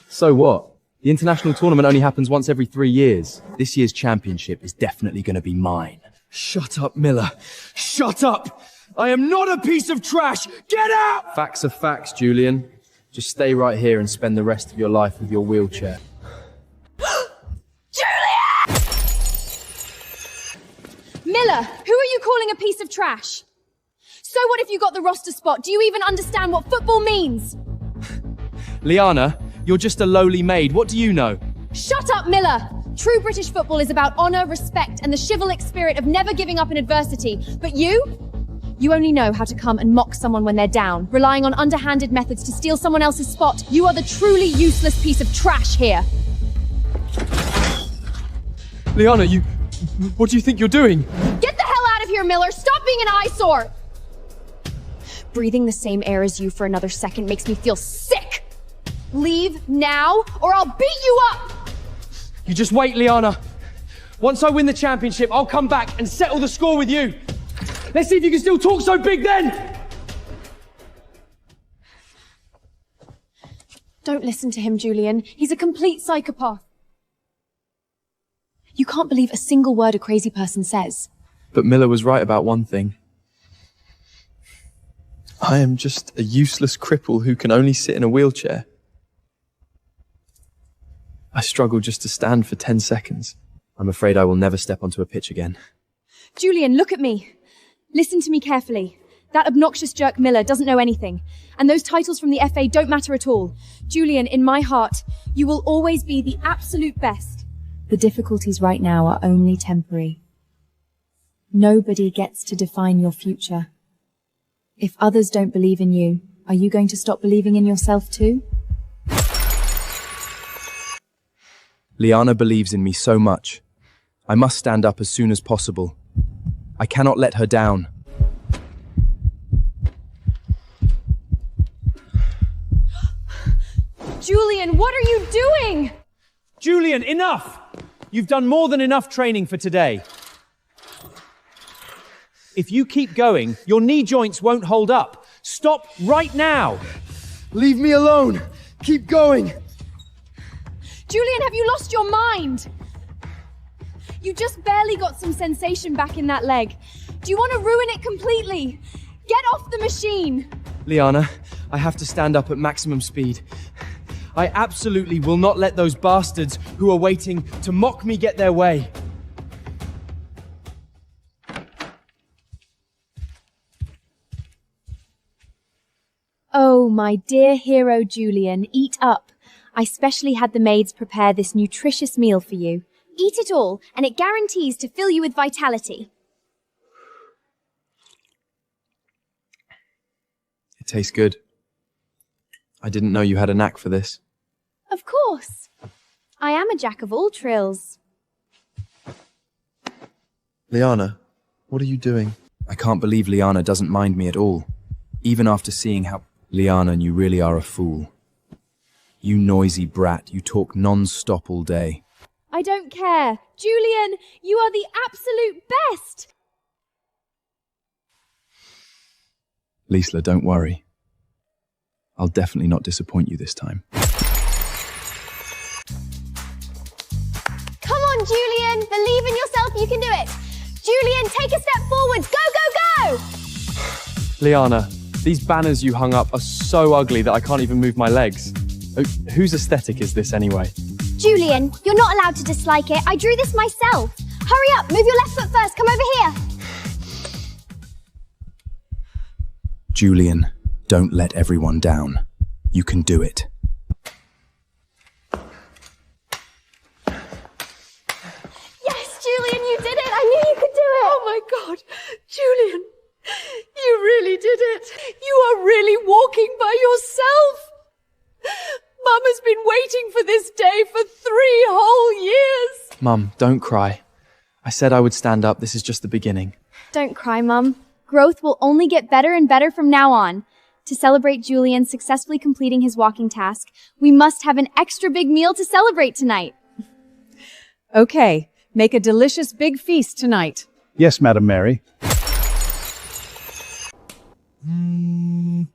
So what? The international tournament only happens once every 3 years. This year's championship is definitely going to be mine. Shut up, Miller. Shut up! I am not a piece of trash! Get out! Facts are facts, Julian. Just stay right here and spend the rest of your life with your wheelchair. Julian! Miller, who are you calling a piece of trash? So what if you got the roster spot? Do you even understand what football means? Liana, you're just a lowly maid. What do you know? Shut up, Miller! True British football is about honour, respect, and the chivalric spirit of never giving up in adversity. But you only know how to come and mock someone when they're down, relying on underhanded methods to steal someone else's spot. You are the truly useless piece of trash here. Liana, what do you think you're doing? Get the hell out of here, Miller! Stop being an eyesore! Breathing the same air as you for another second makes me feel sick! Leave now, or I'll beat you up! You just wait, Liana. Once I win the championship, I'll come back and settle the score with you. Let's see if you can still talk so big then! Don't listen to him, Julian. He's a complete psychopath. You can't believe a single word a crazy person says. But Miller was right about one thing. I am just a useless cripple who can only sit in a wheelchair. I struggle just to stand for 10 seconds. I'm afraid I will never step onto a pitch again. Julian, look at me. Listen to me carefully. That obnoxious jerk Miller doesn't know anything. And those titles from the FA don't matter at all. Julian, in my heart, you will always be the absolute best. The difficulties right now are only temporary. Nobody gets to define your future. If others don't believe in you, are you going to stop believing in yourself too? Liana believes in me so much. I must stand up as soon as possible. I cannot let her down. Julian, what are you doing? Julian, enough! You've done more than enough training for today. If you keep going, your knee joints won't hold up. Stop right now! Leave me alone! Keep going! Julian, have you lost your mind? You just barely got some sensation back in that leg. Do you want to ruin it completely? Get off the machine! Liana, I have to stand up at maximum speed. I absolutely will not let those bastards who are waiting to mock me get their way. Oh, my dear hero Julian, eat up. I specially had the maids prepare this nutritious meal for you. Eat it all, and it guarantees to fill you with vitality. It tastes good. I didn't know you had a knack for this. Of course. I am a jack of all trills. Liana, what are you doing? I can't believe Liana doesn't mind me at all. Even after seeing how... Liana, you really are a fool. You noisy brat, you talk non-stop all day. I don't care. Julian, you are the absolute best! Liesla, don't worry. I'll definitely not disappoint you this time. Come on, Julian! Believe in yourself, you can do it! Julian, take a step forwards! Go, go, go! Liana, these banners you hung up are so ugly that I can't even move my legs. Whose aesthetic is this anyway? Julian, you're not allowed to dislike it. I drew this myself. Hurry up, move your left foot first. Come over here. Julian, don't let everyone down. You can do it. Yes, Julian, you did it. I knew you could do it. Oh my God, Julian, you really did it. You are really walking by yourself. Mum has been waiting for this day for 3 whole years. Mum, don't cry. I said I would stand up. This is just the beginning. Don't cry, Mum. Growth will only get better and better from now on. To celebrate Julian successfully completing his walking task, we must have an extra big meal to celebrate tonight. Okay, make a delicious big feast tonight. Yes, Madam Mary.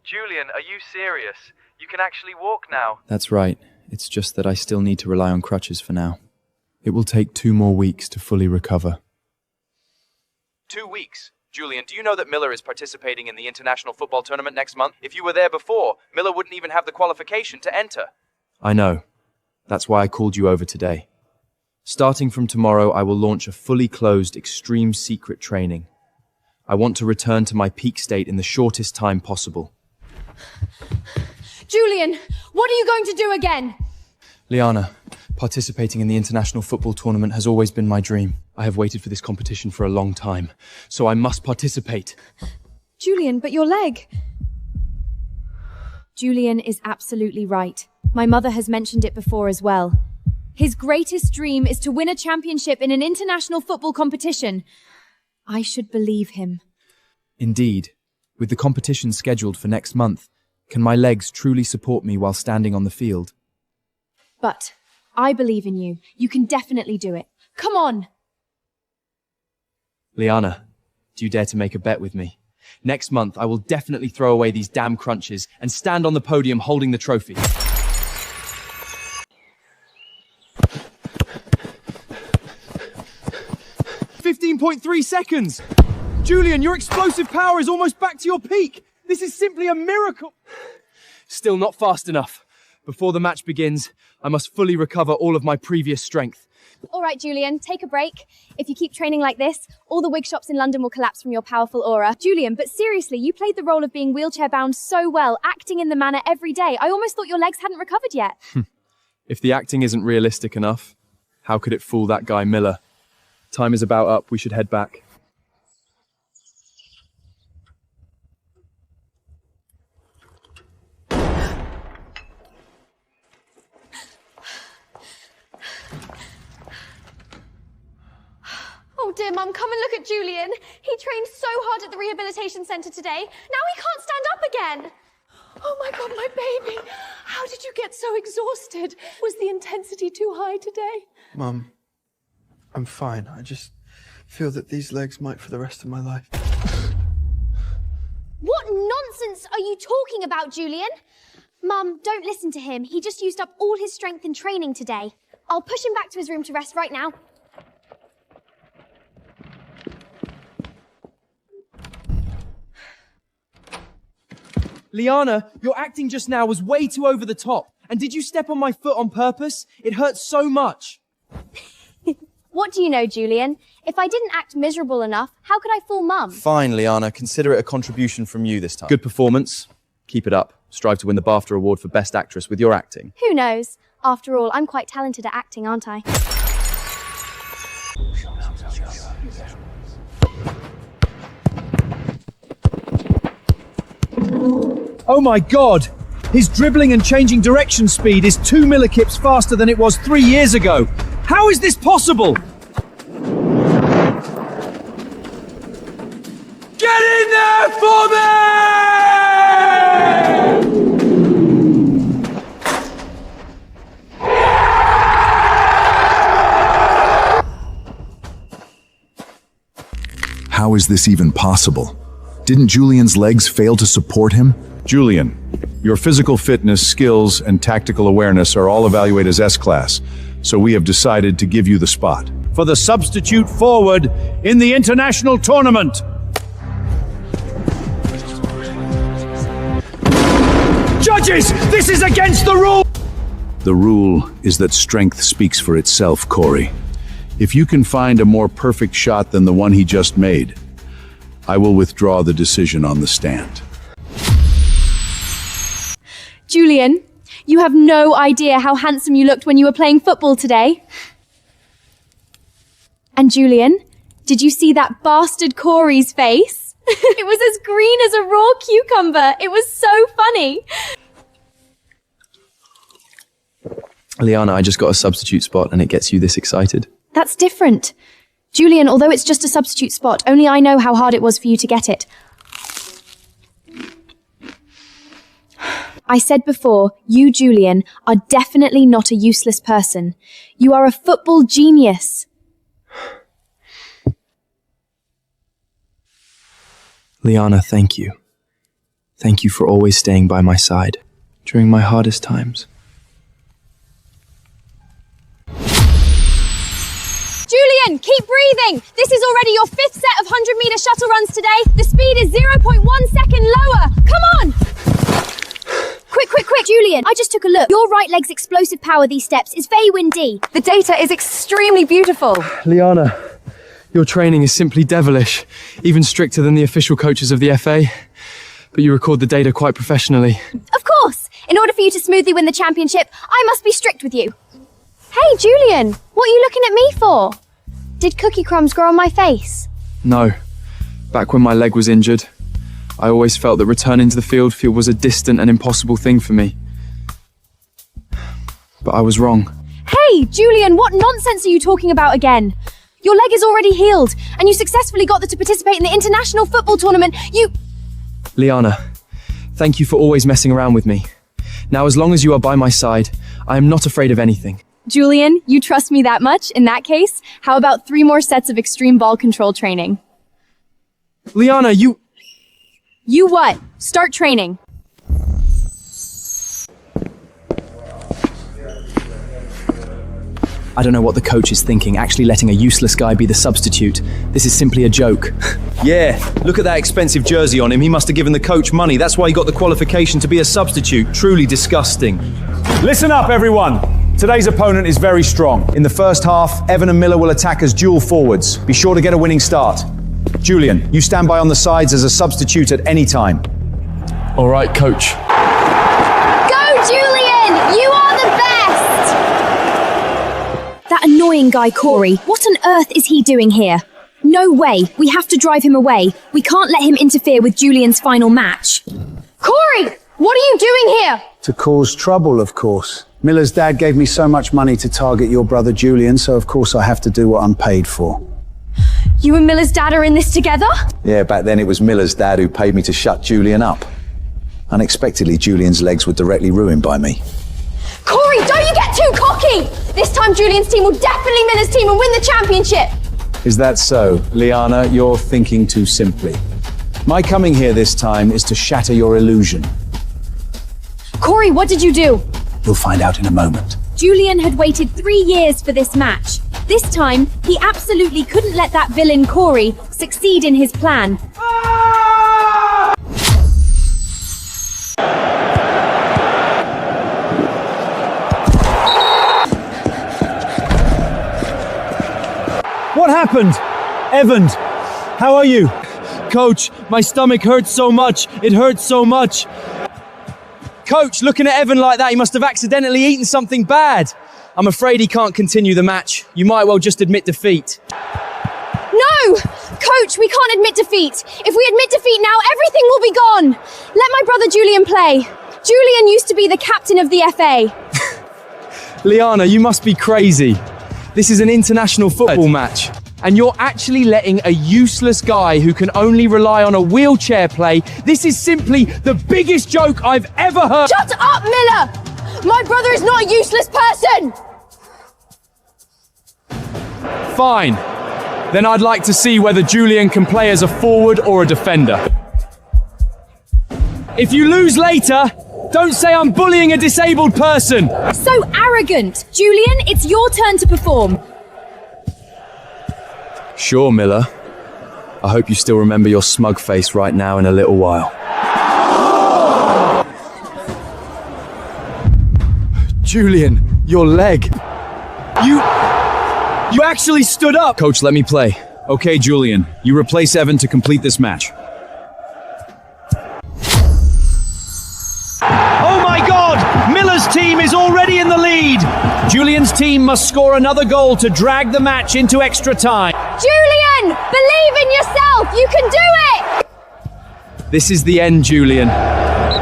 Julian, are you serious? You can actually walk now. That's right. It's just that I still need to rely on crutches for now. It will take 2 more weeks to fully recover. 2 weeks? Julian, do you know that Miller is participating in the international football tournament next month? If you were there before, Miller wouldn't even have the qualification to enter. I know. That's why I called you over today. Starting from tomorrow, I will launch a fully closed extreme secret training. I want to return to my peak state in the shortest time possible. Julian, what are you going to do again? Liana, participating in the international football tournament has always been my dream. I have waited for this competition for a long time, so I must participate. Julian, but your leg... Julian is absolutely right. My mother has mentioned it before as well. His greatest dream is to win a championship in an international football competition. I should believe him. Indeed. With the competition scheduled for next month, can my legs truly support me while standing on the field? But I believe in you. You can definitely do it. Come on! Liana, do you dare to make a bet with me? Next month, I will definitely throw away these damn crunches and stand on the podium holding the trophy. 15.3 seconds! Julian, your explosive power is almost back to your peak! This is simply a miracle! Still not fast enough. Before the match begins, I must fully recover all of my previous strength. All right, Julian, take a break. If you keep training like this, all the wig shops in London will collapse from your powerful aura. Julian, but seriously, you played the role of being wheelchair-bound so well, acting in the manner every day. I almost thought your legs hadn't recovered yet. If the acting isn't realistic enough, how could it fool that guy Miller? Time is about up. We should head back. Oh dear, Mum, come and look at Julian. He trained so hard at the rehabilitation centre today. Now he can't stand up again. Oh my God, my baby. How did you get so exhausted? Was the intensity too high today? Mum, I'm fine. I just feel that these legs might for the rest of my life. What nonsense are you talking about, Julian? Mum, don't listen to him. He just used up all his strength in training today. I'll push him back to his room to rest right now. Liana, your acting just now was way too over the top. And did you step on my foot on purpose? It hurts so much. What do you know, Julian? If I didn't act miserable enough, how could I fool Mum? Fine, Liana. Consider it a contribution from you this time. Good performance. Keep it up. Strive to win the BAFTA award for Best Actress with your acting. Who knows? After all, I'm quite talented at acting, aren't I? Oh my God! His dribbling and changing direction speed is 2 millikips faster than it was 3 years ago. How is this possible? Get in there for me! How is this even possible? Didn't Julian's legs fail to support him? Julian, your physical fitness, skills, and tactical awareness are all evaluated as S-class, so we have decided to give you the spot. For the substitute forward in the international tournament. Judges, this is against the rule! The rule is that strength speaks for itself, Corey. If you can find a more perfect shot than the one he just made, I will withdraw the decision on the stand. Julian, you have no idea how handsome you looked when you were playing football today. And Julian, did you see that bastard Corey's face? It was as green as a raw cucumber. It was so funny. Liana, I just got a substitute spot and it gets you this excited. That's different. Julian, although it's just a substitute spot, only I know how hard it was for you to get it. I said before, you, Julian, are definitely not a useless person. You are a football genius. Liana, thank you. Thank you for always staying by my side during my hardest times. Julian, keep breathing. This is already your 5th set of 100-meter shuttle runs today. The speed is 0.1 second lower. Come on. Quick, Julian. I just took a look. Your right leg's explosive power these steps is very windy. The data is extremely beautiful. Liana, your training is simply devilish, even stricter than the official coaches of the FA. But you record the data quite professionally. Of course. In order for you to smoothly win the championship, I must be strict with you. Hey, Julian, what are you looking at me for? Did cookie crumbs grow on my face? No. Back when my leg was injured, I always felt that returning to the field was a distant and impossible thing for me. But I was wrong. Hey, Julian, what nonsense are you talking about again? Your leg is already healed, and you successfully got there to participate in the international football tournament. Liana, thank you for always messing around with me. Now, as long as you are by my side, I am not afraid of anything. Julian, you trust me that much? In that case, how about 3 more sets of extreme ball control training? Liana, you what? Start training. I don't know what the coach is thinking, actually letting a useless guy be the substitute. This is simply a joke. Yeah, look at that expensive jersey on him. He must have given the coach money. That's why he got the qualification to be a substitute. Truly disgusting. Listen up, everyone. Today's opponent is very strong. In the first half, Evan and Miller will attack as dual forwards. Be sure to get a winning start. Julian, you stand by on the sides as a substitute at any time. All right, coach. Go, Julian! You are the best! That annoying guy, Corey. What on earth is he doing here? No way. We have to drive him away. We can't let him interfere with Julian's final match. Corey! What are you doing here? To cause trouble, of course. Miller's dad gave me so much money to target your brother Julian, so of course I have to do what I'm paid for. You and Miller's dad are in this together? Yeah, back then it was Miller's dad who paid me to shut Julian up. Unexpectedly, Julian's legs were directly ruined by me. Corey, don't you get too cocky! This time Julian's team will definitely Miller's team and win the championship! Is that so? Liana, you're thinking too simply. My coming here this time is to shatter your illusion. Corey, what did you do? You'll find out in a moment. Julian had waited 3 years for this match. This time, he absolutely couldn't let that villain Corey succeed in his plan. What happened? Evan, how are you? Coach, my stomach hurts so much. It hurts so much. Coach, looking at Evan like that, he must have accidentally eaten something bad. I'm afraid he can't continue the match. You might well just admit defeat. No! Coach, we can't admit defeat. If we admit defeat now, everything will be gone. Let my brother Julian play. Julian used to be the captain of the FA. Liana, you must be crazy. This is an international football match. And you're actually letting a useless guy who can only rely on a wheelchair play. This is simply the biggest joke I've ever heard. Shut up, Miller! My brother is not a useless person! Fine. Then I'd like to see whether Julian can play as a forward or a defender. If you lose later, don't say I'm bullying a disabled person. So arrogant. Julian, it's your turn to perform. Sure, Miller. I hope you still remember your smug face right now in a little while. Julian, your leg. You actually stood up! Coach, let me play. Okay, Julian, you replace Evan to complete this match. Oh my God! Miller's team is already in the lead! Julian's team must score another goal to drag the match into extra time. Julian! Believe in yourself! You can do it! This is the end, Julian.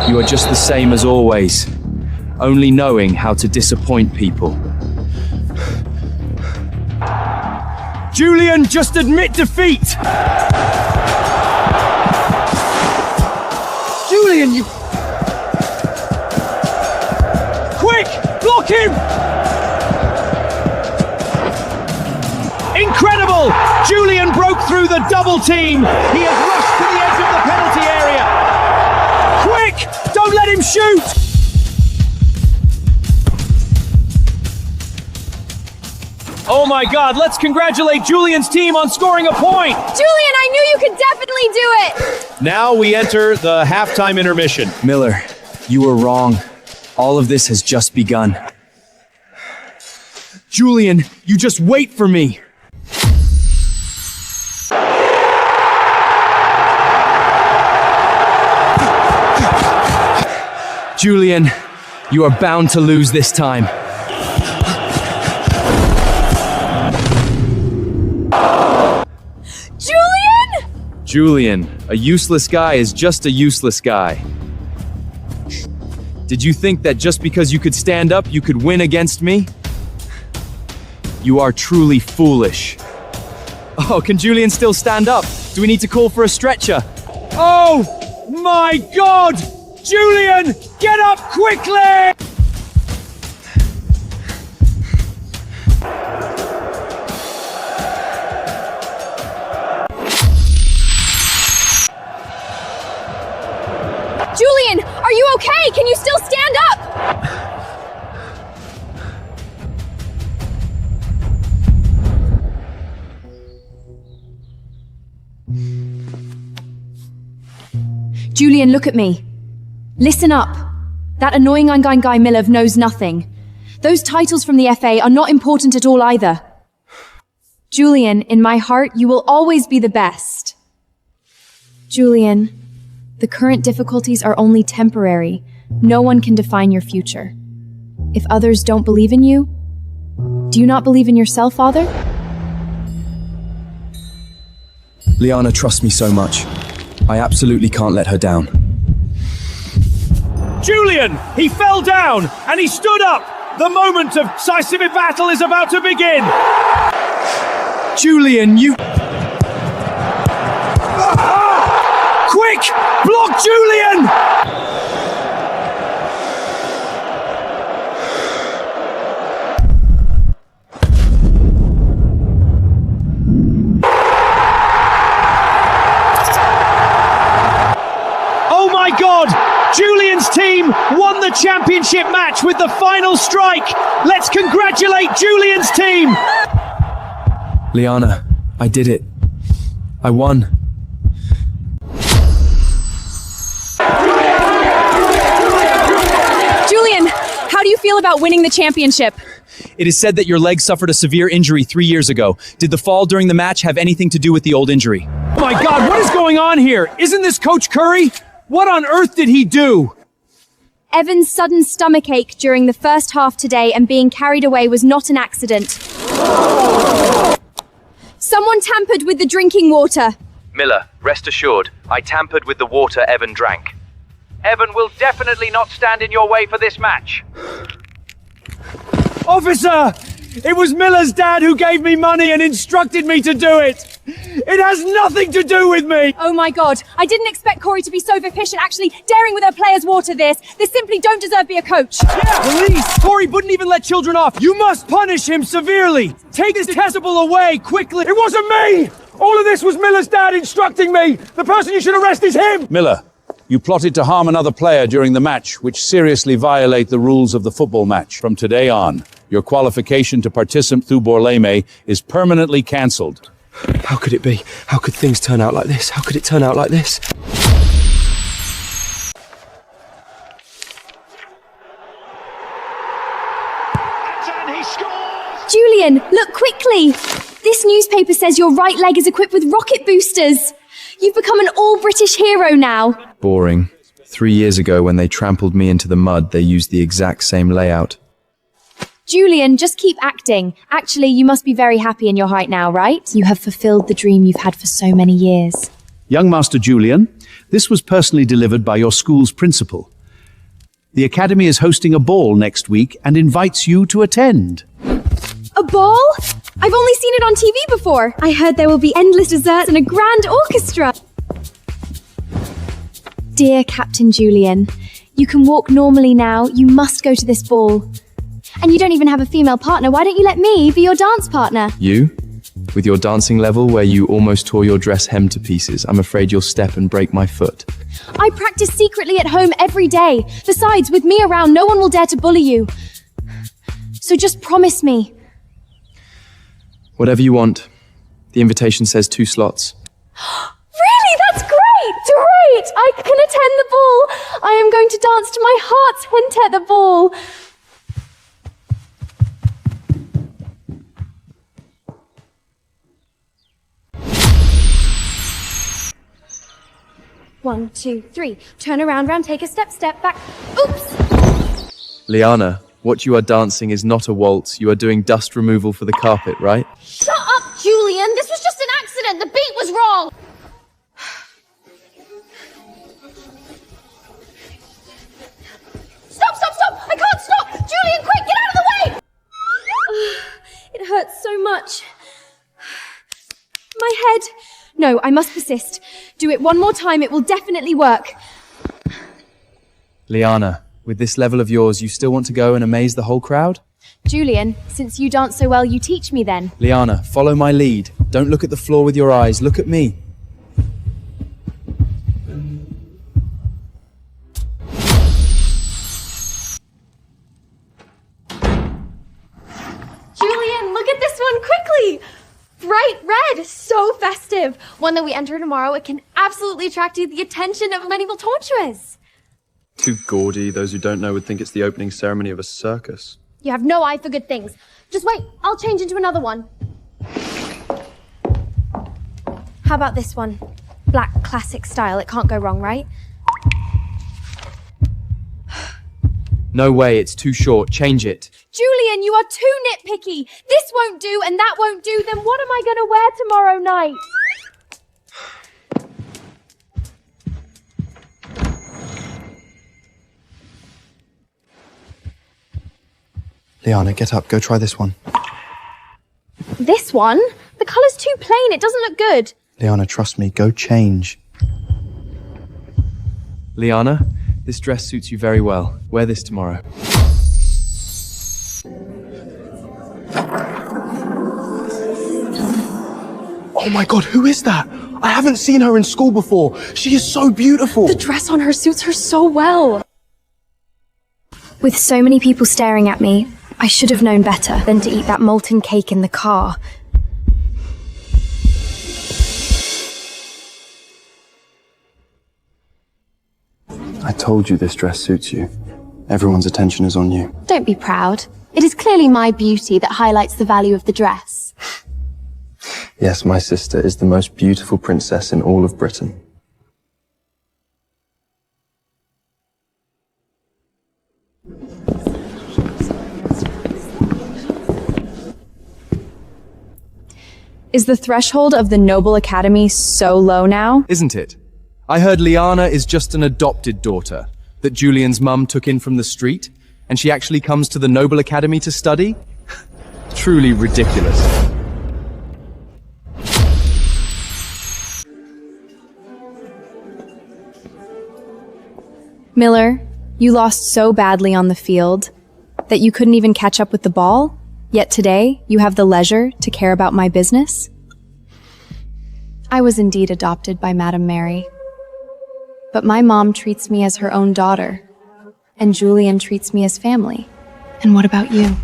You are just the same as always. Only knowing how to disappoint people. Julian, just admit defeat! Julian, you... Quick! Block him! Incredible! Julian broke through the double team! He has rushed to the edge of the penalty area! Quick! Don't let him shoot! Oh my God, let's congratulate Julian's team on scoring a point! Julian, I knew you could definitely do it! Now we enter the halftime intermission. Miller, you were wrong. All of this has just begun. Julian, you just wait for me! Julian, you are bound to lose this time. Julian, a useless guy is just a useless guy. Did you think that just because you could stand up, you could win against me? You are truly foolish. Oh, can Julian still stand up? Do we need to call for a stretcher? Oh my God! Julian, get up quickly! Julian, are you okay? Can you still stand up? Julian, look at me. Listen up. That annoying guy Miller knows nothing. Those titles from the FA are not important at all either. Julian, in my heart, you will always be the best. Julian, the current difficulties are only temporary. No one can define your future. If others don't believe in you, do you not believe in yourself, Father? Liana trusts me so much. I absolutely can't let her down. Julian, he fell down and he stood up. The moment of decisive battle is about to begin. Julian, you... Quick! Block Julian! Oh my God! Julian's team won the championship match with the final strike! Let's congratulate Julian's team! Liana, I did it. I won. Julian, how do you feel about winning the championship? It is said that your leg suffered a severe injury 3 years ago. Did the fall during the match have anything to do with the old injury? Oh my God, what is going on here? Isn't this Coach Curry? What on earth did he do? Evan's sudden stomachache during the first half today and being carried away was not an accident. Someone tampered with the drinking water. Miller, rest assured, I tampered with the water Evan drank. Evan will definitely not stand in your way for this match. Officer! It was Miller's dad who gave me money and instructed me to do it! It has nothing to do with me! Oh my God, I didn't expect Corey to be so vicious, actually daring with her players water this. They simply don't deserve to be a coach. Yeah, police! Corey wouldn't even let children off. You must punish him severely. Take this detestable away, quickly. It wasn't me! All of this was Miller's dad instructing me! The person you should arrest is him! Miller, you plotted to harm another player during the match, which seriously violate the rules of the football match. From today on, your qualification to participate through Borleme is permanently cancelled. How could it be? How could things turn out like this? How could it turn out like this? Julian, look quickly! This newspaper says your right leg is equipped with rocket boosters. You've become an all-British hero now. Boring. 3 years ago, when they trampled me into the mud, they used the exact same layout. Julian, just keep acting. Actually, you must be very happy in your height now, right? You have fulfilled the dream you've had for so many years. Young Master Julian, this was personally delivered by your school's principal. The Academy is hosting a ball next week and invites you to attend. A ball? I've only seen it on TV before. I heard there will be endless desserts and a grand orchestra. Dear Captain Julian, you can walk normally now. You must go to this ball. And you don't even have a female partner. Why don't you let me be your dance partner? You? With your dancing level where you almost tore your dress hem to pieces, I'm afraid you'll step and break my foot. I practice secretly at home every day. Besides, with me around, no one will dare to bully you. So just promise me. Whatever you want. The invitation says 2 slots. Really? That's great! Great! I can attend the ball. I am going to dance to my heart's hint at the ball. One, two, three. Turn around, round, take a step, step back. Oops! Liana, what you are dancing is not a waltz. You are doing dust removal for the carpet, right? Shut up, Julian! This was just an accident! The beat was wrong! Stop, stop, stop! I can't stop! Julian, quick, get out of the way! It hurts so much. My head. No, I must persist. Do it one more time, it will definitely work. Liana, with this level of yours, you still want to go and amaze the whole crowd? Julian, since you dance so well, you teach me then. Liana, follow my lead. Don't look at the floor with your eyes, look at me. Julian, look at this one quickly! Bright red, so festive. One that we enter tomorrow, it can absolutely attract the attention of many vultures. Too gaudy, those who don't know would think it's the opening ceremony of a circus. You have no eye for good things. Just wait, I'll change into another one. How about this one? Black classic style, it can't go wrong, right? No way, it's too short, change it. Julian, you are too nitpicky. This won't do and that won't do, then what am I going to wear tomorrow night? Liana, get up. Go try this one. This one? The colour's too plain. It doesn't look good. Liana, trust me. Go change. Liana, this dress suits you very well. Wear this tomorrow. Oh my God, who is that? I haven't seen her in school before. She is so beautiful. The dress on her suits her so well. With so many people staring at me, I should have known better than to eat that molten cake in the car. I told you this dress suits you. Everyone's attention is on you. Don't be proud. It is clearly my beauty that highlights the value of the dress. Yes, my sister is the most beautiful princess in all of Britain. Is the threshold of the Noble Academy so low now? Isn't it? I heard Liana is just an adopted daughter that Julian's mum took in from the street, and she actually comes to the Noble Academy to study? Truly ridiculous. Miller, you lost so badly on the field that you couldn't even catch up with the ball, yet today you have the leisure to care about my business? I was indeed adopted by Madame Mary, but my mom treats me as her own daughter, and Julian treats me as family. And what about you?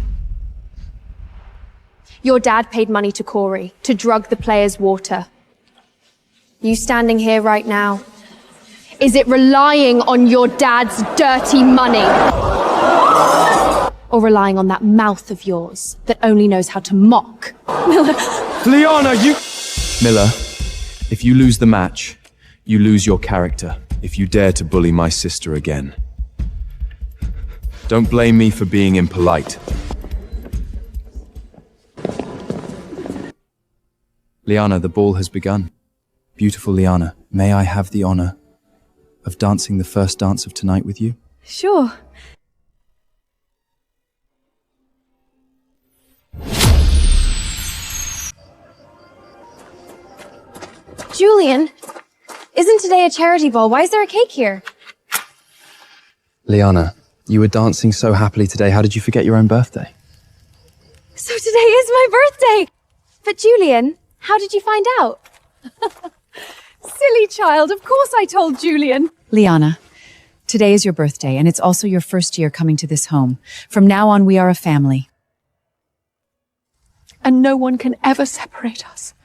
Your dad paid money to Corey to drug the players' water. You standing here right now, is it relying on your dad's dirty money? Or relying on that mouth of yours that only knows how to mock? Liana, you... Miller, if you lose the match, you lose your character if you dare to bully my sister again. Don't blame me for being impolite. Liana, the ball has begun. Beautiful Liana, may I have the honor of dancing the first dance of tonight with you? Sure. Julian, isn't today a charity ball? Why is there a cake here? Liana, you were dancing so happily today. How did you forget your own birthday? So today is my birthday! But Julian, how did you find out? Silly child, of course I told Julian. Liana, today is your birthday, and it's also your first year coming to this home. From now on, we are a family. And no one can ever separate us.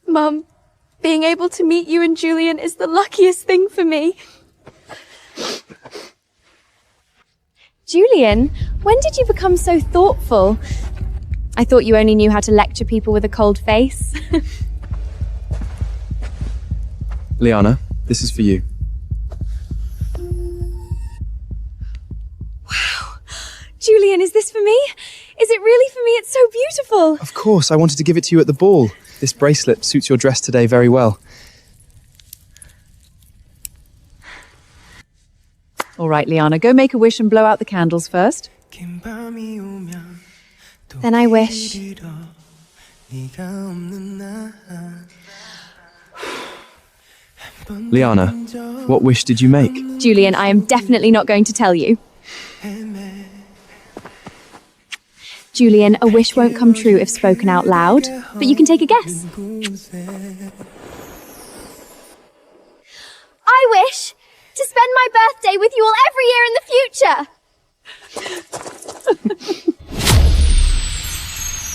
Mum, being able to meet you and Julian is the luckiest thing for me. Julian, when did you become so thoughtful? I thought you only knew how to lecture people with a cold face. Liana, this is for you. Wow. Julian, is this for me? Is it really for me? It's so beautiful. Of course, I wanted to give it to you at the ball. This bracelet suits your dress today very well. All right, Liana, go make a wish and blow out the candles first. Then I wish. Liana, what wish did you make? Julian, I am definitely not going to tell you. Julian, a wish won't come true if spoken out loud, but you can take a guess. I wish to spend my birthday with you all every year in the future!